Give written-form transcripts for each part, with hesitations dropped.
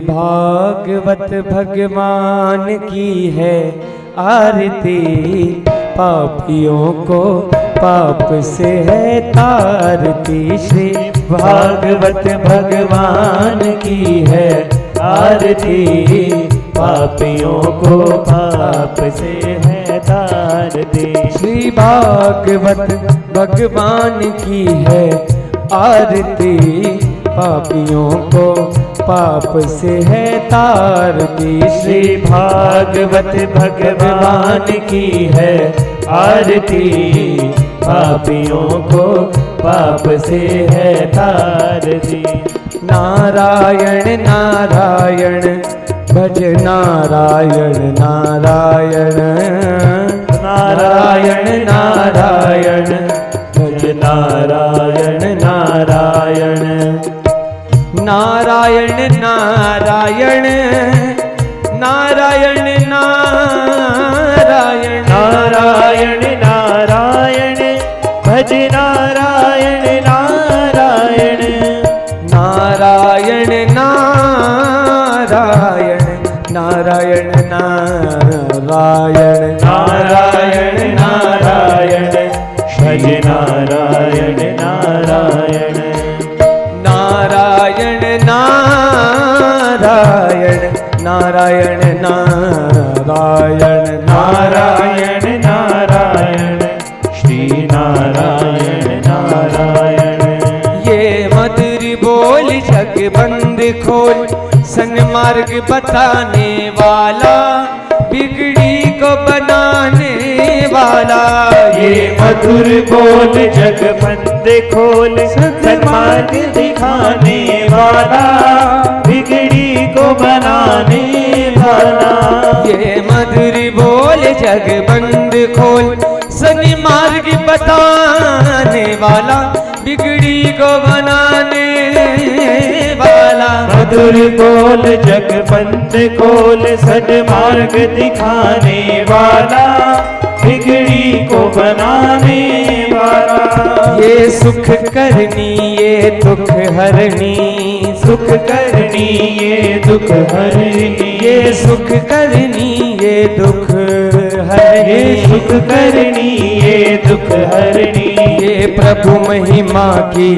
भागवत भगवान की है आरती, पापियों को पाप से है तारती। श्री भागवत भगवान की है आरती, पापियों को पाप से है तारती। श्री भागवत भगवान की है आरती, पापियों को पाप से है तारती। श्री भागवत भगवान की है आरती, पापियों को पाप से है तारती। नारायण नारायण भज नारायण नारायण, नारायण नारायण भज नारायण नारायण, नारायण नारायण नारायण नारायण, नारायण नारायण भज नारायण नारायण, नारायण नारायण नारायण नारायण, नारायण नारायण भज नारायण नारायण, नारायण नारायण नारायण नारायण, नारायण नारायण श्री नारायण नारायण। ये मधुर बोल जग बंद खोल, सन्मार्ग बताने वाला, बिगड़ी को बनाने वाला। ये मधुर बोल जग बंद खोल, सन्मार्ग दिखाने वाला, बिगड़ी को बनाने वाला। ये मधुर बोल जग बंद खोल, सन्मार्ग बताने वाला, बिगड़ी को बनाने वाला। मधुर बोल जग बंद खोल, सन्मार्ग दिखाने वाला, बिगड़ी को बनाने वाला। ये सुख करनी ये दुख हरनी, सुख करनी ये दुख हरनी, ये सुख करनी ये दुख हरनी, ये सुख करनी ये दुख हरनी। ये प्रभु महिमा की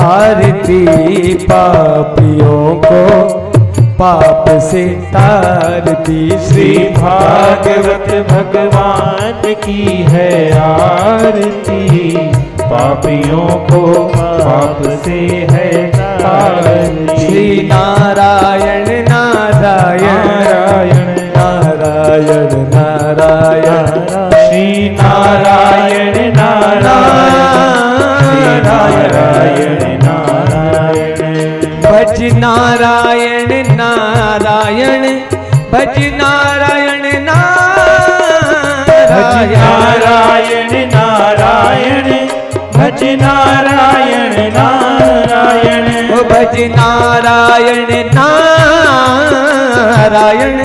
आरती, पापियों को पाप से तारती। श्री भागवत भगवान की है आरती, पापियों को पाप से है तारती। श्री नारायण नारायण नारायण नारायण, श्री नारायण नारायण नारायण नारायण, भज नारायण नारायण भज नारायण नारायण नारायण भज नारायण नारायण, भज नारायण नारायण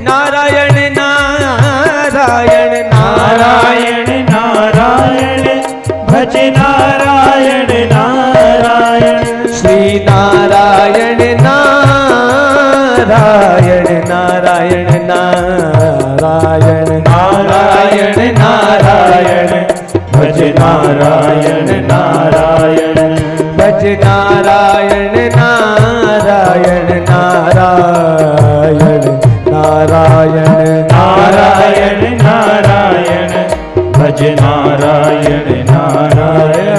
नारायण नारायण नारायण नारायण भज नारायण नारायण। श्री नारायण नारायण नारायण नारायण, नारायण नारायण भज नारायण नारायण, भज नारायण नारायण नारायण नारायण नारायण नारायण भज नारायण नारायण।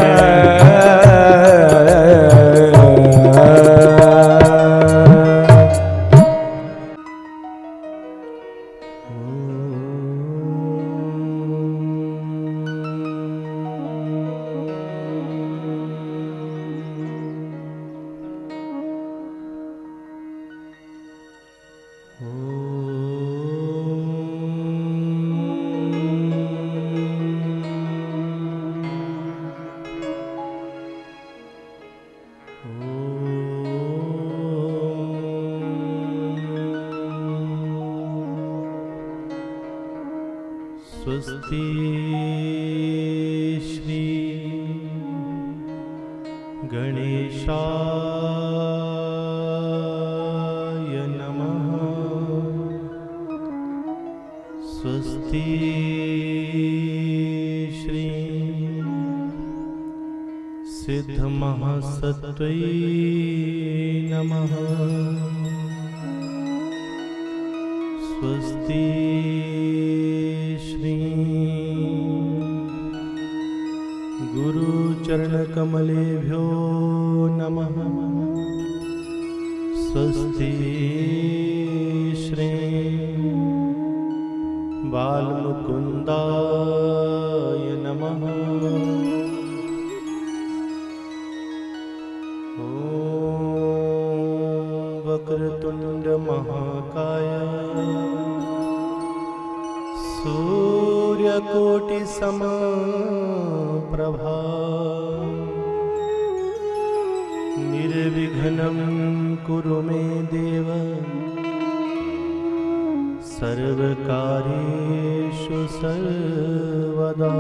स्वस्ति श्री गणेशाय नमः। स्वस्ति श्री सिद्धमहासत्त्वै नमः। स्वस्ति श्री गुरुचरणकमलेभ्यो नमः। स्वस्ति श्री बालमुकुन्दाय नमः। ॐ वक्रतुण्ड महाकाय सूर्यकोटि समप्रभा निर्विघ्नं कुरु मे देव सर्वकार्येषु सर्वदा।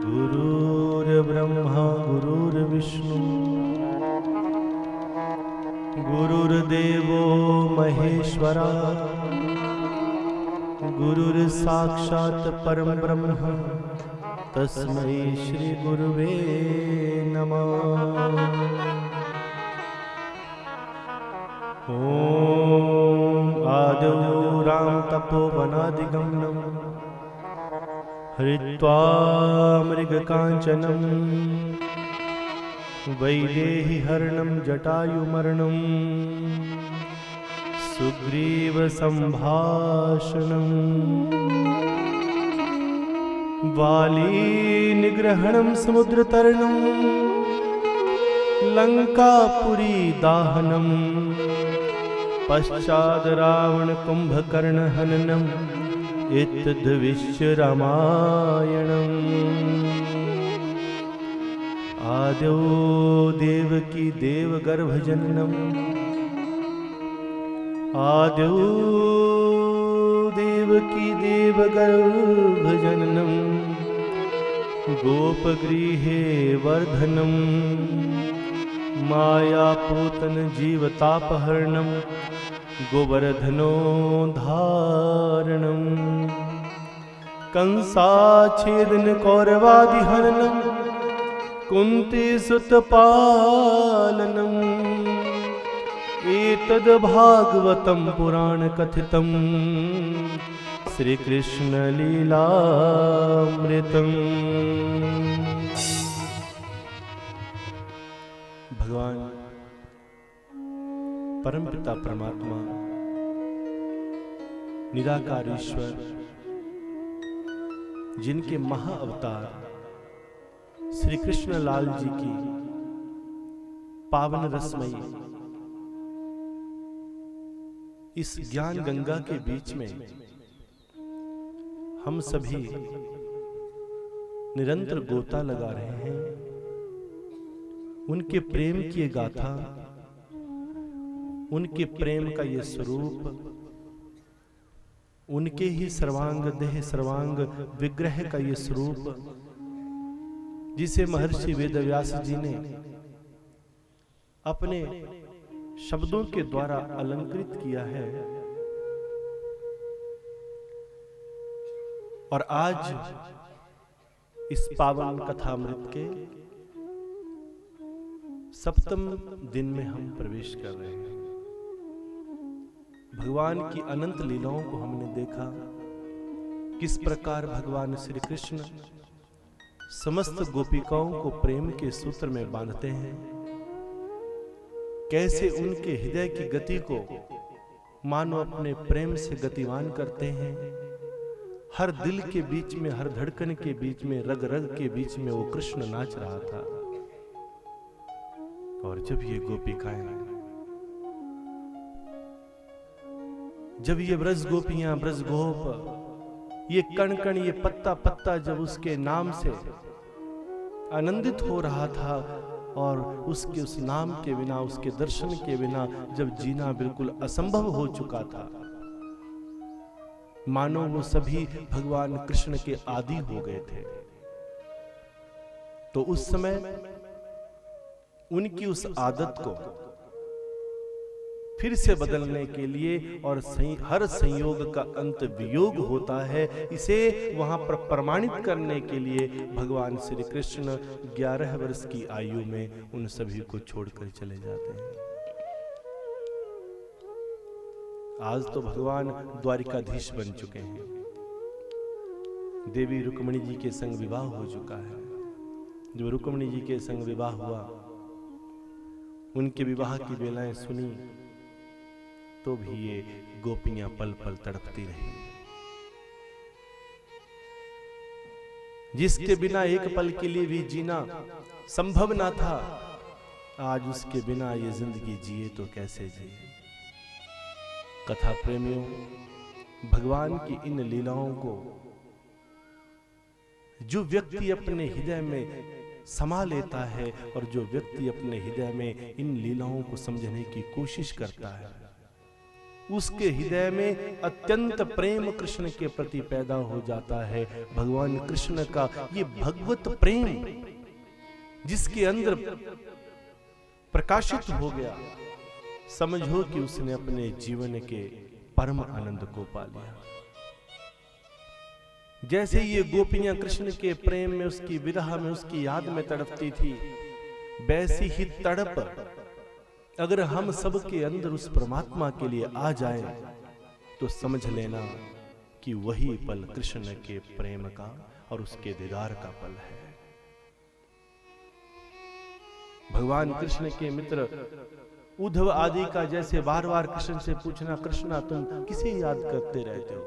गुरुर्ब्रह्मा गुरुर्विष्णु गुरुर्देवो महेश्वरा गुरुर्साक्षात् परं ब्रह्म तस्मै श्री गुरुवे नमः। ॐ आदौ राम तपोवनादिगमनं हृत्वा मृगकाञ्चनं वैदेहि हरणं जटायुमर्णं सुग्रीवसम्भाषणं वाली निग्रहणं समुद्रतरणं लंकापुरी दाहनं पश्चाद् रावण कुंभकर्ण हननम् एतद्विश्य रामायणम्। आदौ देवकी देवगर्भजननम् आदौ देवकी देवगर्भजननम् गोपगृहे वर्धनम् मायापूतन जीवतापहरणम् गोवर्धनोद्धारणम् कंसाच्छेदन कौरवादिहननम् कुन्तीसुतपालनम् एतद् भागवतं पुराण कथितं श्रीकृष्ण लीलामृतम्। भगवान परमपिता परमात्मा निराकार ईश्वर जिनके महाअवतार श्री कृष्ण लाल जी की पावन रसमयी इस ज्ञान गंगा के बीच में हम सभी निरंतर गोता लगा रहे हैं। उनके प्रेम की ये गाथा, उनके प्रेम का ये स्वरूप, उनके ही सर्वांग देह सर्वांग विग्रह का ये स्वरूप जिसे महर्षि वेदव्यास जी ने अपने शब्दों के द्वारा अलंकृत किया है। और आज इस पावन कथामृत के सप्तम दिन में हम प्रवेश कर रहे हैं। भगवान की अनंत लीलाओं को हमने देखा, किस प्रकार भगवान श्री कृष्ण समस्त गोपिकाओं को प्रेम के सूत्र में बांधते हैं, कैसे उनके हृदय की गति को मानो अपने प्रेम से गतिवान करते हैं। हर दिल के बीच में, हर धड़कन के बीच में, रग रग के बीच में वो कृष्ण नाच रहा था। और जब ये गोपिकाएं, जब ये ब्रज गोपियां, ब्रज गोप, ये कण कण, ये पत्ता पत्ता जब उसके नाम से आनंदित हो रहा था और उसके उस नाम के बिना, उसके दर्शन के बिना जब जीना बिल्कुल असंभव हो चुका था, मानो वो सभी भगवान कृष्ण के आदी हो गए थे। तो उस समय उनकी उस आदत को फिर से बदलने के लिए, और हर संयोग का अंत वियोग होता है, इसे वहां पर प्रमाणित करने के लिए भगवान श्री कृष्ण 11 वर्ष की आयु में उन सभी को छोड़कर चले जाते हैं। आज तो भगवान द्वारिकाधीश बन चुके हैं, देवी रुक्मिणी जी के संग विवाह हो चुका है। जब रुक्मिणी जी के संग विवाह हुआ, उनके विवाह की बेलाएं सुनी, तो भी ये गोपियां पल पल तड़पती रही। जिसके बिना एक पल के लिए भी जीना संभव ना था, आज उसके बिना ये जिंदगी जिए तो कैसे जिए। कथा प्रेमियों, भगवान की इन लीलाओं को जो व्यक्ति अपने हृदय में समा लेता है, और जो व्यक्ति अपने हृदय में इन लीलाओं को समझने की कोशिश करता है, उसके हृदय में अत्यंत प्रेम कृष्ण के प्रति पैदा हो जाता है। भगवान कृष्ण का ये भगवत प्रेम जिसके अंदर प्रकाशित हो गया, समझो कि उसने अपने जीवन के परम आनंद को पा लिया। जैसे ये गोपियां कृष्ण के प्रेम में, उसकी विरह में, उसकी याद में तड़पती थी, वैसी ही तड़प अगर हम सबके अंदर उस परमात्मा के लिए आ जाए, तो समझ लेना कि वही पल कृष्ण के प्रेम का और उसके दीदार का पल है। भगवान कृष्ण के मित्र उद्धव आदि का जैसे बार बार कृष्ण से पूछना, कृष्णा तुम किसे याद करते रहते हो?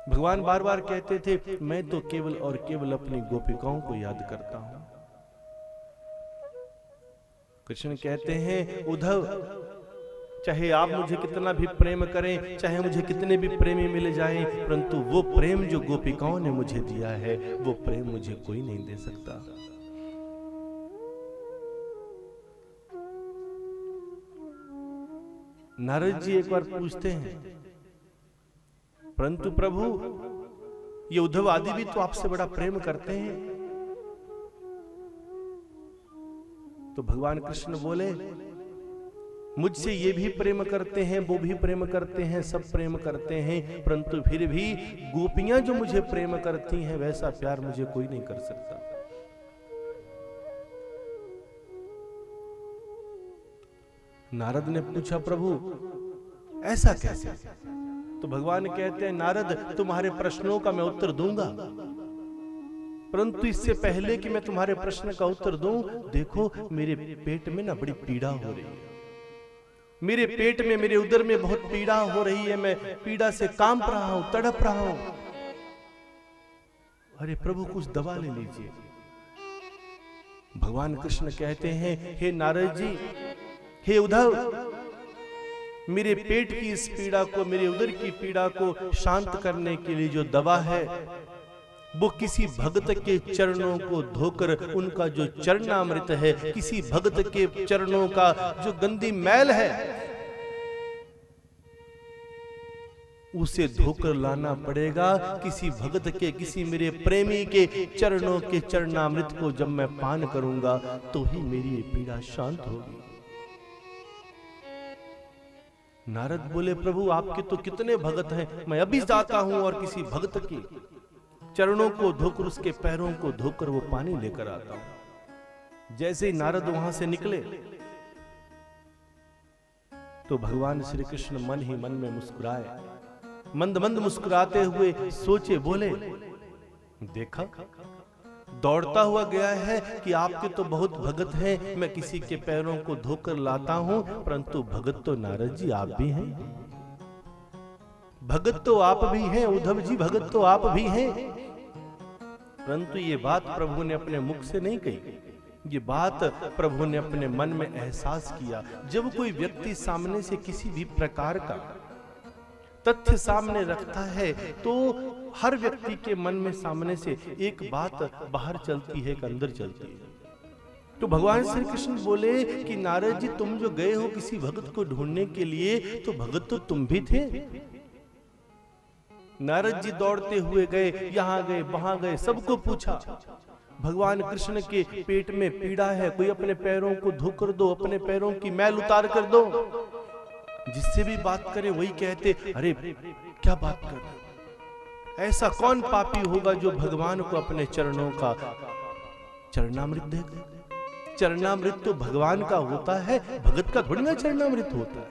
भगवान बार बार कहते थे, मैं तो केवल और केवल अपनी गोपिकाओं को याद करता हूं। कृष्ण कहते हैं, उद्धव चाहे आप मुझे कितना भी प्रेम करें, चाहे मुझे कितने भी प्रेमी मिल जाएं, परंतु वो प्रेम जो गोपिकाओं ने मुझे दिया है, वो प्रेम मुझे कोई नहीं दे सकता। नारद जी एक बार पूछते हैं, परंतु प्रभु ये उद्धव आदि भी तो आपसे बड़ा प्रेम करते हैं। तो भगवान कृष्ण बोले, मुझसे ये भी प्रेम करते हैं, वो भी प्रेम करते हैं, सब प्रेम करते हैं, परंतु फिर भी गोपियां जो मुझे प्रेम करती हैं, वैसा प्यार मुझे कोई नहीं कर सकता। नारद ने पूछा, प्रभु ऐसा कैसे? तो भगवान कहते हैं, नारद तुम्हारे प्रश्नों का मैं उत्तर दूंगा, परंतु इससे पहले कि मैं तुम्हारे प्रश्न का उत्तर दूं, देखो मेरे पेट में ना बड़ी पीड़ा हो रही है। मेरे पेट में, मेरे उदर में बहुत पीड़ा हो रही है, मैं पीड़ा से कांप रहा हूं, तड़प रहा हूं। अरे प्रभु कुछ दवा ले लीजिए। भगवान कृष्ण कहते हैं, हे नारद जी, हे उद्धव, मेरे पेट की इस पीड़ा को, मेरे उदर की पीड़ा को शांत करने के लिए जो दवा है, वो किसी भक्त के चरणों को धोकर, उनका जो चरणामृत है, किसी भक्त के चरणों का जो गंदी मैल है, उसे धोकर लाना पड़ेगा। किसी भक्त के, किसी मेरे प्रेमी के चरणों के चरणामृत को जब मैं पान करूंगा, तो ही मेरी ये पीड़ा शांत होगी। नारद बोले, प्रभु आपके तो कितने भक्त हैं, मैं अभी जाता हूं और किसी भक्त की चरणों को धोकर, उसके पैरों को धोकर वो पानी लेकर आता हूं। जैसे ही नारद वहां से निकले, तो भगवान श्री कृष्ण मन ही मन में मुस्कुराए, मंद मंद मुस्कुराते हुए सोचे, बोले, देखा दौड़ता हुआ गया है कि आपके तो बहुत भगत हैं, मैं किसी के पैरों को धोकर लाता हूं, परंतु भगत तो नारद जी आप भी हैं, भगत तो आप भी हैं, उद्धव जी भगत तो आप भी हैं। परंतु ये बात प्रभु ने अपने मुख से नहीं कही, ये बात प्रभु ने अपने मन में एहसास किया। जब कोई व्यक्ति सामने से किसी भी प्रकार का तथ्य सामने रखता है, तो हर व्यक्ति के मन में सामने से एक बात बाहर चलती है, एक अंदर चलती है। तो भगवान श्री कृष्ण बोले कि नारद जी, तुम जो गए हो किसी भगत को ढूंढने के लिए, तो भगत तो तुम भी थे। नारद जी दौड़ते हुए गए, यहां गए, वहां गए, सबको पूछा, भगवान कृष्ण के पेट में पीड़ा है, कोई अपने पैरों को धो कर दो, अपने पैरों की मैल उतार कर दो। जिससे भी बात करे वही कहते, अरे क्या बात कर रहे हो? ऐसा कौन पापी होगा जो भगवान को अपने चरणों का चरणामृत देगा? चरणामृत तो भगवान का होता है, भगत का थोड़ी ना चरणामृत होता है।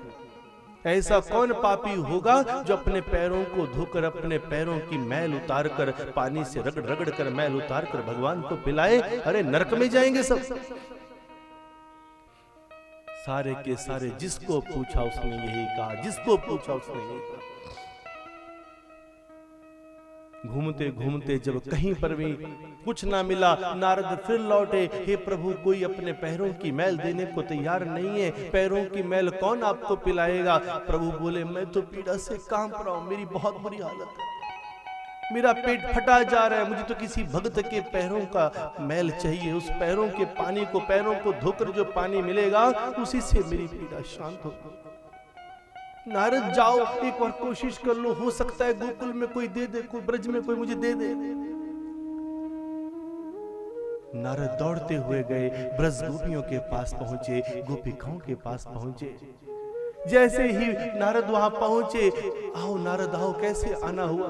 ऐसा कौन पापी होगा जो अपने पैरों को धोकर, अपने पैरों की मैल उतार कर, पानी से रगड़ रगड़ कर मैल उतार कर भगवान को पिलाए? अरे नरक में जाएंगे सब। सारे के सारे जिसको पूछा उसने यही कहा, जिसको पूछा उसने यही कहा। घूमते घूमते जब कहीं पर भी कुछ ना मिला, नारद फिर लौटे, हे प्रभु कोई अपने पैरों की मैल देने को तैयार नहीं है, पैरों की मैल कौन आपको पिलाएगा? प्रभु बोले, मैं तो पीड़ा से कांप रहा हूं, मेरी बहुत बुरी हालत है, मेरा पेट फटा जा रहा है, मुझे तो किसी भक्त के पैरों का मैल चाहिए, उस पैरों के पानी को, पैरों को धोकर जो पानी मिलेगा उसी से मेरी पीड़ा शांत होगी। नारद जाओ, एक बार कोशिश कर लो, हो सकता है गोकुल में कोई दे दे, कोई ब्रज में कोई मुझे दे दे। नारद दौड़ते हुए गए, ब्रज गोपियों के पास पहुंचे, गोपिकाओं के पास पहुंचे। जैसे ही नारद वहां पहुंचे, आओ नारद आओ, कैसे आना हुआ?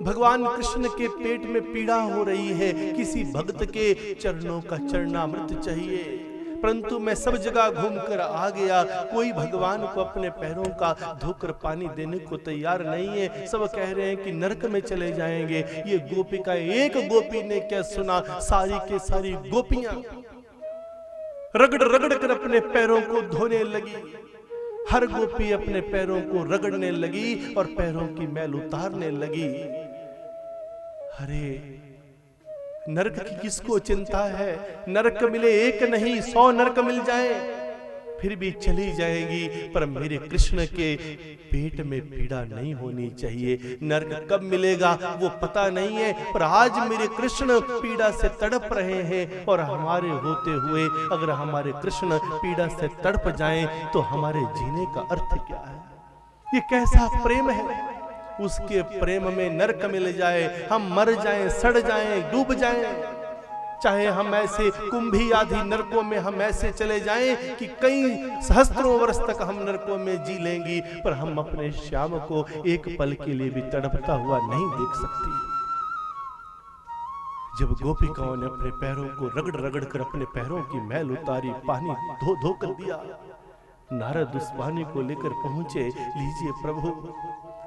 भगवान कृष्ण के पेट में पीड़ा हो रही है, किसी भक्त के चरणों का चरणामृत चाहिए, परंतु मैं सब जगह घूमकर आ गया, कोई भगवान को अपने पैरों का धोकर पानी देने को तैयार नहीं है। सब कह रहे हैं कि नरक में चले जाएंगे। ये गोपिका, एक गोपी ने क्या सुना, सारी के सारी गोपियां रगड़ रगड़ कर अपने पैरों को धोने लगी। हर गोपी अपने पैरों को रगड़ने लगी और पैरों की मैल उतारने लगी। अरे नरक की किसको चिंता है? नरक मिले एक नहीं 100 नरक मिल जाए फिर भी चली जाएगी, पर मेरे कृष्ण के पेट में पीड़ा नहीं होनी चाहिए। नरक कब मिलेगा वो पता नहीं है, पर आज मेरे कृष्ण पीड़ा से तड़प रहे हैं, और हमारे होते हुए अगर हमारे कृष्ण पीड़ा से तड़प जाएं तो हमारे जीने का अर्थ क्या है? ये कैसा प्रेम है? उसके प्रेम में नरक मिल जाए, हम मर जाएं, सड़ जाएं, डूब जाएं, चाहे हम ऐसे कुंभी आदि नरकों में हम ऐसे चले जाएं कि कई सहस्त्रों वर्ष तक हम नरकों में जी लेंगी, पर हम अपने श्याम को एक पल के लिए भी तड़पता हुआ नहीं देख सकती। जब गोपिकाओं ने अपने पैरों को रगड़ रगड़ कर अपने पैरों की मैल उतारी, पानी धो धो कर दिया, नारद उस पानी को लेकर पहुंचे। लीजिए प्रभु।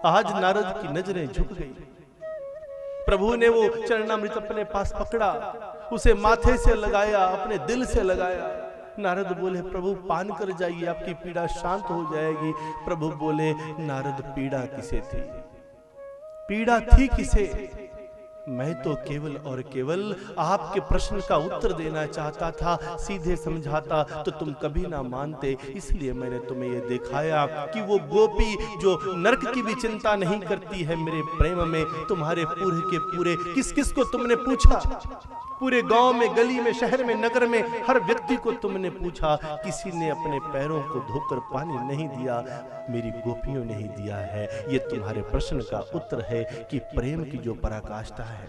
आज नारद की नजरें झुक गई। प्रभु ने वो चरणामृत अपने पास पकड़ा, उसे माथे से लगाया, अपने दिल से लगाया। नारद बोले, प्रभु पान कर जाइए, आपकी पीड़ा शांत हो जाएगी। प्रभु बोले, नारद पीड़ा किसे थी? पीड़ा थी किसे? मैं तो केवल और केवल आपके प्रश्न का उत्तर देना चाहता था, सीधे समझाता तो तुम कभी ना मानते, इसलिए मैंने तुम्हें यह दिखाया कि वो गोपी जो नरक की भी चिंता नहीं करती है मेरे प्रेम में। तुम्हारे पूरे के पूरे किस किस को तुमने पूछा? पूरे गांव में, गली में, शहर में, नगर में हर व्यक्ति को तुमने पूछा, किसी ने अपने पैरों को धोकर पानी नहीं दिया, मेरी गोपियों ने ही दिया है। ये तुम्हारे प्रश्न का उत्तर है कि प्रेम की जो पराकाष्ठा है।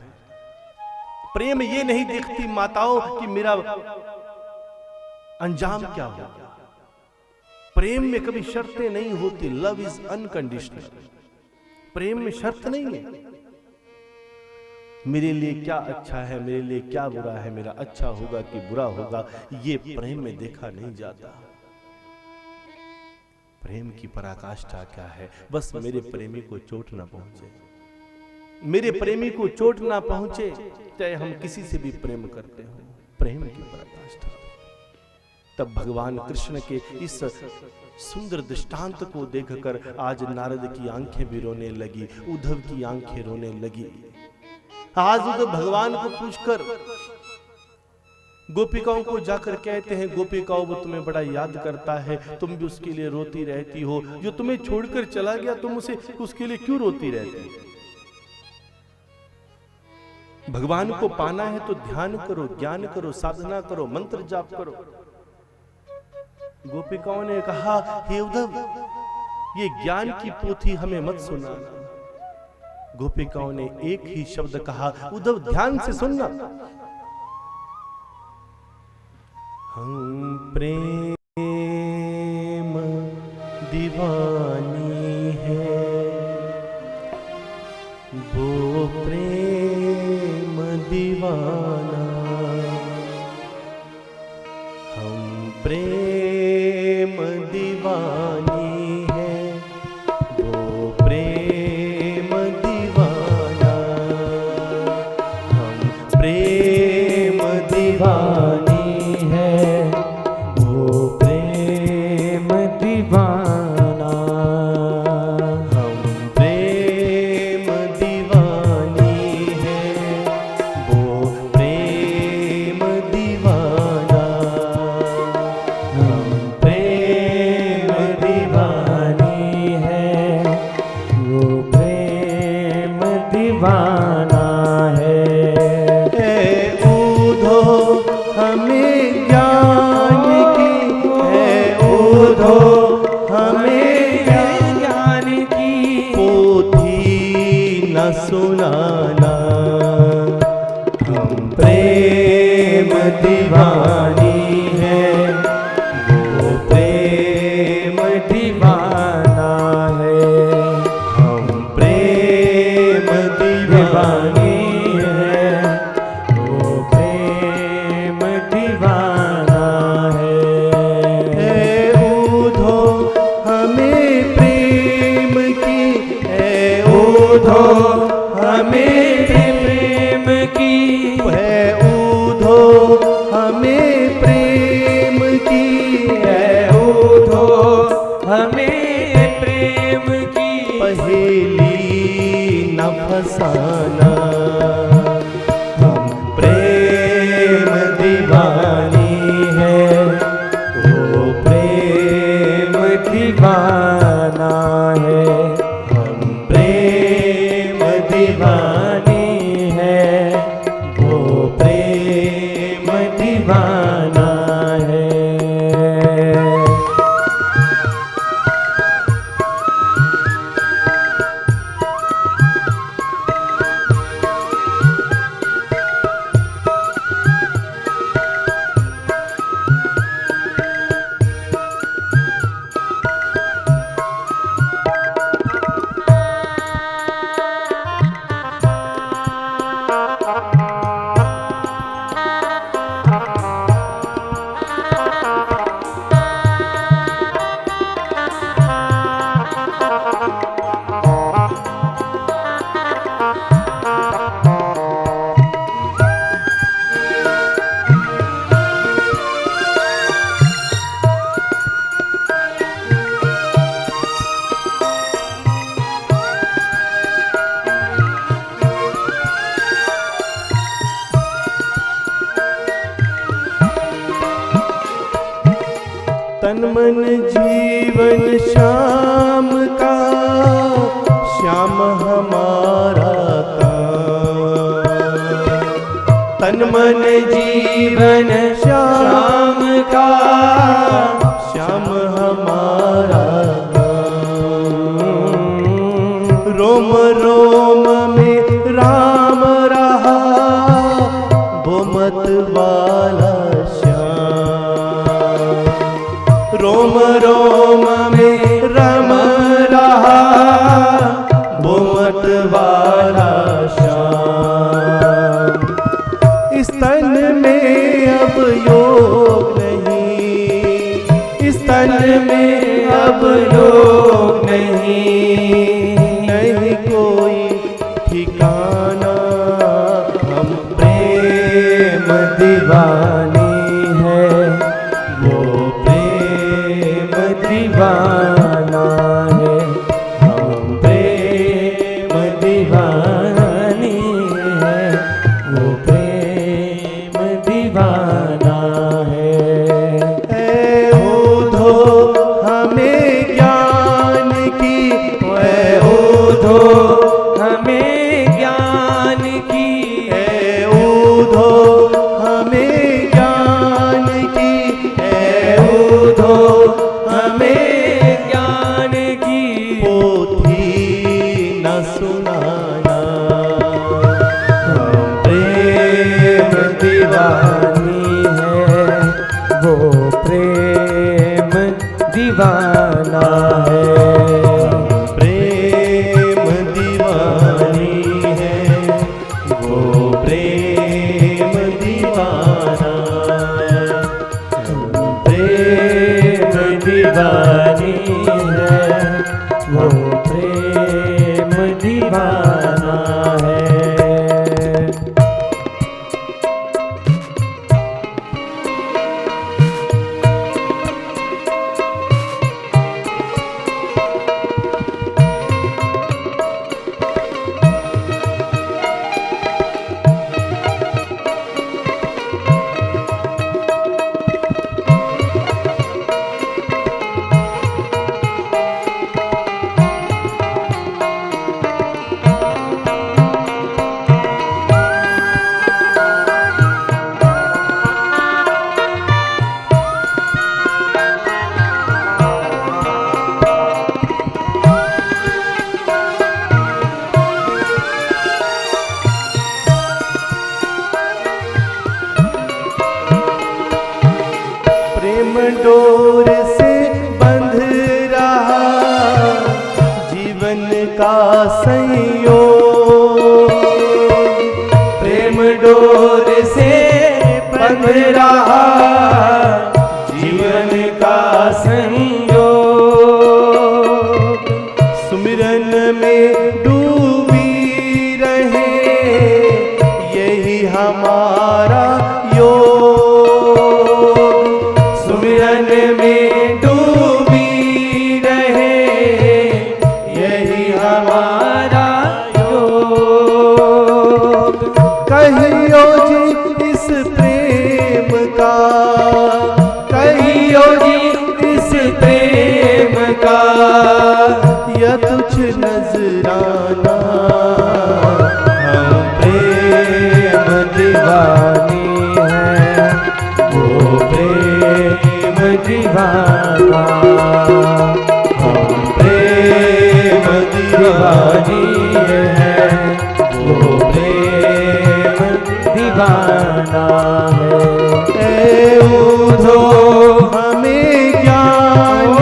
प्रेम ये नहीं देखती माताओं कि मेरा अंजाम क्या होगा। प्रेम में कभी शर्तें नहीं होती। Love is unconditional. प्रेम में शर्त नहीं है, मेरे लिए क्या अच्छा है, मेरे लिए क्या बुरा है, मेरा अच्छा होगा कि बुरा होगा, ये प्रेम में देखा नहीं जाता। प्रेम की पराकाष्ठा क्या है? बस मेरे प्रेमी को चोट ना पहुंचे, मेरे प्रेमी को चोट ना पहुंचे, चाहे हम किसी से भी प्रेम करते हो। प्रेम की पराकाष्ठा। तब भगवान कृष्ण के इस सुंदर दृष्टांत को देखकर आज नारद की आंखें भी रोने लगी, उद्धव की आंखें रोने लगी। आज उद्धव भगवान को पूछकर गोपिकाओं को जाकर कहते हैं, गोपिकाओं वो तुम्हें बड़ा याद करता है, तुम भी उसके लिए रोती रहती हो, जो तुम्हें छोड़कर चला गया तुम उसे उसके लिए क्यों रोती रहती हो? भगवान को पाना है तो ध्यान करो, ज्ञान करो, साधना करो, मंत्र जाप करो। गोपिकाओं ने कहा, हे उद्धव ये ज्ञान की पोथी हमें मत सुनाना। गोपिकाओं ने एक ही शब्द कहा, उद्धव ध्यान से सुनना, हम प्रेम दीवानी है, वो प्रेम दीवाना। हम प्रेम दीवानी है, वो प्रेम दीवाना। हम प्रेम दीवानी है, वो प्रेम दीवाना। हम प्रेम दीवानी है, वो प्रेम दीवाना। हम प्रेम दीवानी है, वो प्रेम दीवाना है। ऊधो हमें ज्ञान की है, ऊधो हमें ज्ञान की पोथी न सुनाना। हम प्रेम दीवानी है, वो प्रेम दीवाना है। हम प्रेम दीवानी है, वो प्रेम दीवाना है। ऊधो हमें प्रेम की है, ऊधो हमें प्रेम की है, ऊधो हमें प्रेम की है, ऊधो हमें प्रेम की पहेली न फसाना। हम प्रेम दीवानी है, वो प्रेम दीवाना है। हम प्रेम दीवानी है, वो प्रेम दीवाना है। तन मन जीवन श्याम का, श्याम हमारा काम। तन मन जीवन श्याम का, श्याम हमारा काम। रोम रोम में राम रहा, वो मत वाला श्याम। रोम रोम में रम रहा, वो मत वाला श्याम। इस तन में अब योग नहीं, इस तन में अब योग नहीं, नहीं कोई ठिकाना। हम प्रेम दीवानी है, वो प्रेम दीवाना है। हम प्रेम दीवानी है, वो प्रेम दीवाना है। ऊधो हमें ज्ञान की है, ऊधो हमें ज्ञान की है, ऊधो हमें ज्ञान की है, ऊधो हमें ज्ञान की पोथी न सुनाना। हम प्रेम दीवानी है, वो दीवाना है। डोर से बंध रहा जीवन का संयोग, प्रेम डोर से बंध रहा जीवन का संयोग। सुमिरन में डूबी रहे यही हमारा योग, सुमिरन में डूबी रहे यही हमारा योग। कहियो जी इस प्रेम का, कहियो जी इस प्रेम का, या तुझ नजराना हम प्रेम दीवानी है, वो प्रेम दीवाना, हम प्रेम दीवानी है, वो प्रेम दीवाना है। ए ऊधो हमें ज्ञान,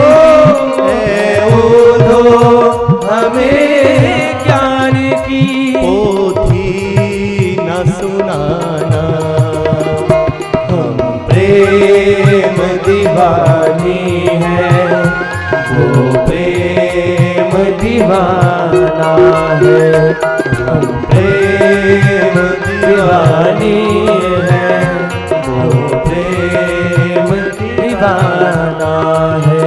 ए ऊधो हमें ज्ञान की पोथी न सुनाना, हम प्रेम दीवानी है, वो प्रेम दीवाना है, हम प्रेम दीवानी है, वो प्रेम दीवाना है,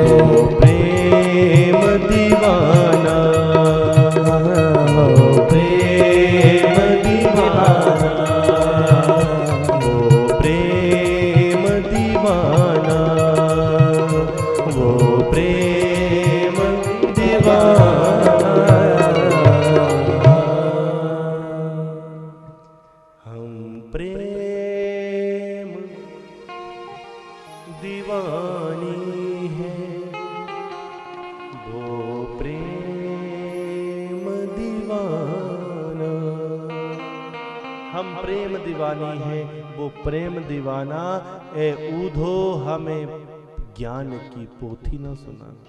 वो प्रेम दीवाना, वो प्रेम दीवाना, वो प्रेम दीवाना, वो प्रेम दीवाना। हम प्रेम दीवानी है, वो प्रेम दीवाना। हम प्रेम दीवानी है, वो प्रेम दीवाना। ए ऊधो हमें ज्ञान की पोथी न सुनाना।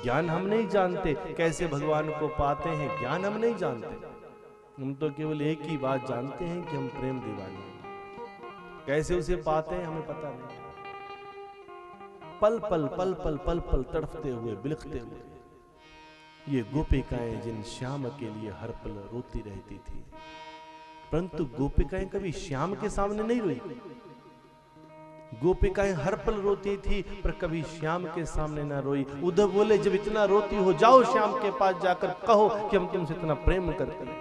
ज्ञान हम नहीं जानते, कैसे भगवान को पाते हैं ज्ञान हम नहीं जानते। हम तो केवल एक ही बात जानते हैं कि हम प्रेम दीवाने हैं। कैसे उसे पाते हैं हमें पता नहीं। पल पल पल पल पल पल तड़फते हुए बिलखते हुए ये गोपिकाएं जिन श्याम के लिए हर पल रोती रहती थी, परंतु गोपिकाएं कभी श्याम के सामने नहीं रोई। गोपिकाएं हर पल रोती थी पर कभी श्याम के सामने ना रोई। उद्धव बोले जब इतना रोती हो जाओ श्याम के पास जाकर कहो कि हम तुमसे इतना प्रेम करते हैं।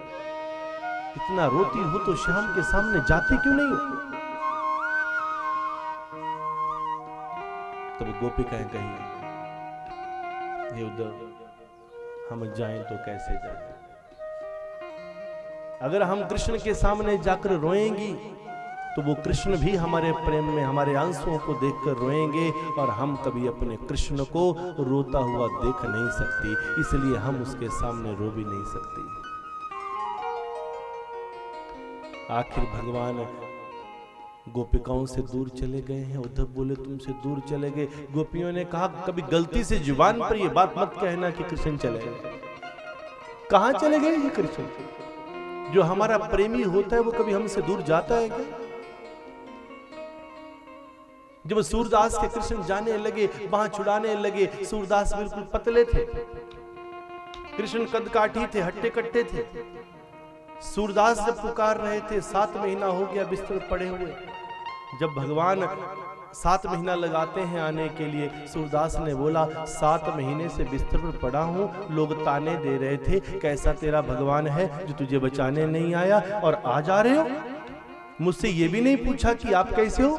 इतना रोती हो तो श्याम के सामने जाते क्यों नहीं हो? तब गोपिकाएं कही हे उद्धव हम जाएं तो कैसे जाएं? अगर हम कृष्ण के सामने जाकर रोएंगी तो वो कृष्ण भी हमारे प्रेम में हमारे आंसुओं को देखकर रोएंगे और हम कभी अपने कृष्ण को रोता हुआ देख नहीं सकती, इसलिए हम उसके सामने रो भी नहीं सकती। आखिर भगवान गोपिकाओं से दूर चले गए हैं। उद्धव बोले तुमसे दूर चले गए। गोपियों ने कहा कभी गलती से जुबान पर ये बात मत कहना कि कृष्ण चले गए। कहां चले गए ये कृष्ण? जो हमारा प्रेमी होता है वो कभी हमसे दूर जाता है क्या? जब सूरदास के कृष्ण जाने लगे, वहां छुड़ाने लगे, सूरदास बिल्कुल पतले थे, कृष्ण कद काठी थे, हट्टे कट्टे थे। सूरदास जब पुकार रहे थे, 7 महीना हो गया बिस्तर पर पड़े हुए। जब भगवान 7 महीना लगाते हैं आने के लिए, सूरदास ने बोला 7 महीने से बिस्तर पर पड़ा हूं, लोग ताने दे रहे थे कैसा तेरा भगवान है जो तुझे बचाने नहीं आया और आज आ रहे हो। मुझसे ये भी नहीं पूछा कि आप कैसे हो।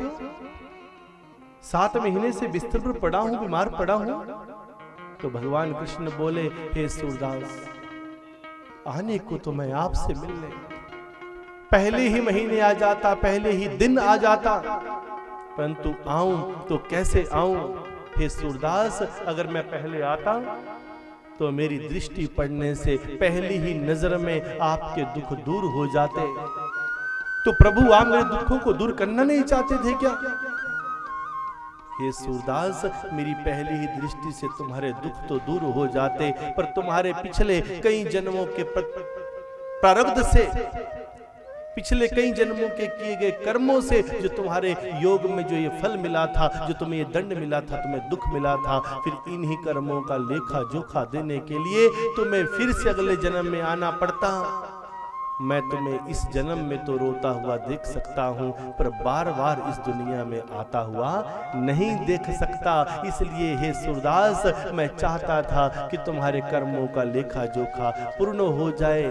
7 महीने से बिस्तर पर पड़ा हूं, बीमार पड़ा हूं। तो भगवान कृष्ण बोले, हे सूरदास, आने को तो मैं आपसे मिलने पहले ही महीने आ जाता, पहले ही दिन आ जाता, परंतु आऊं तो कैसे आऊं। हे सूरदास, अगर मैं पहले आता तो मेरी दृष्टि पड़ने से पहली ही नजर में आपके दुख दूर हो जाते। तो प्रभु आप मेरे दुखों को दूर करना नहीं चाहते थे क्या? हे सूरदास, मेरी पहली ही दृष्टि से तुम्हारे दुख तो दूर हो जाते, पर तुम्हारे पिछले कई जन्मों के प्रारब्ध से, पिछले कई जन्मों के किए गए कर्मों से जो तुम्हारे योग में जो ये फल मिला था, जो तुम्हें ये दंड मिला था, तुम्हें दुख मिला था, फिर इन्हीं कर्मों का लेखा जोखा देने के लिए तुम्हें फिर से अगले जन्म में आना पड़ता। मैं तुम्हें इस जन्म में तो रोता हुआ देख सकता हूं, पर बार बार इस दुनिया में आता हुआ नहीं देख सकता। इसलिए हे सूरदास, मैं चाहता था कि तुम्हारे कर्मों का लेखा जोखा पूर्ण हो जाए।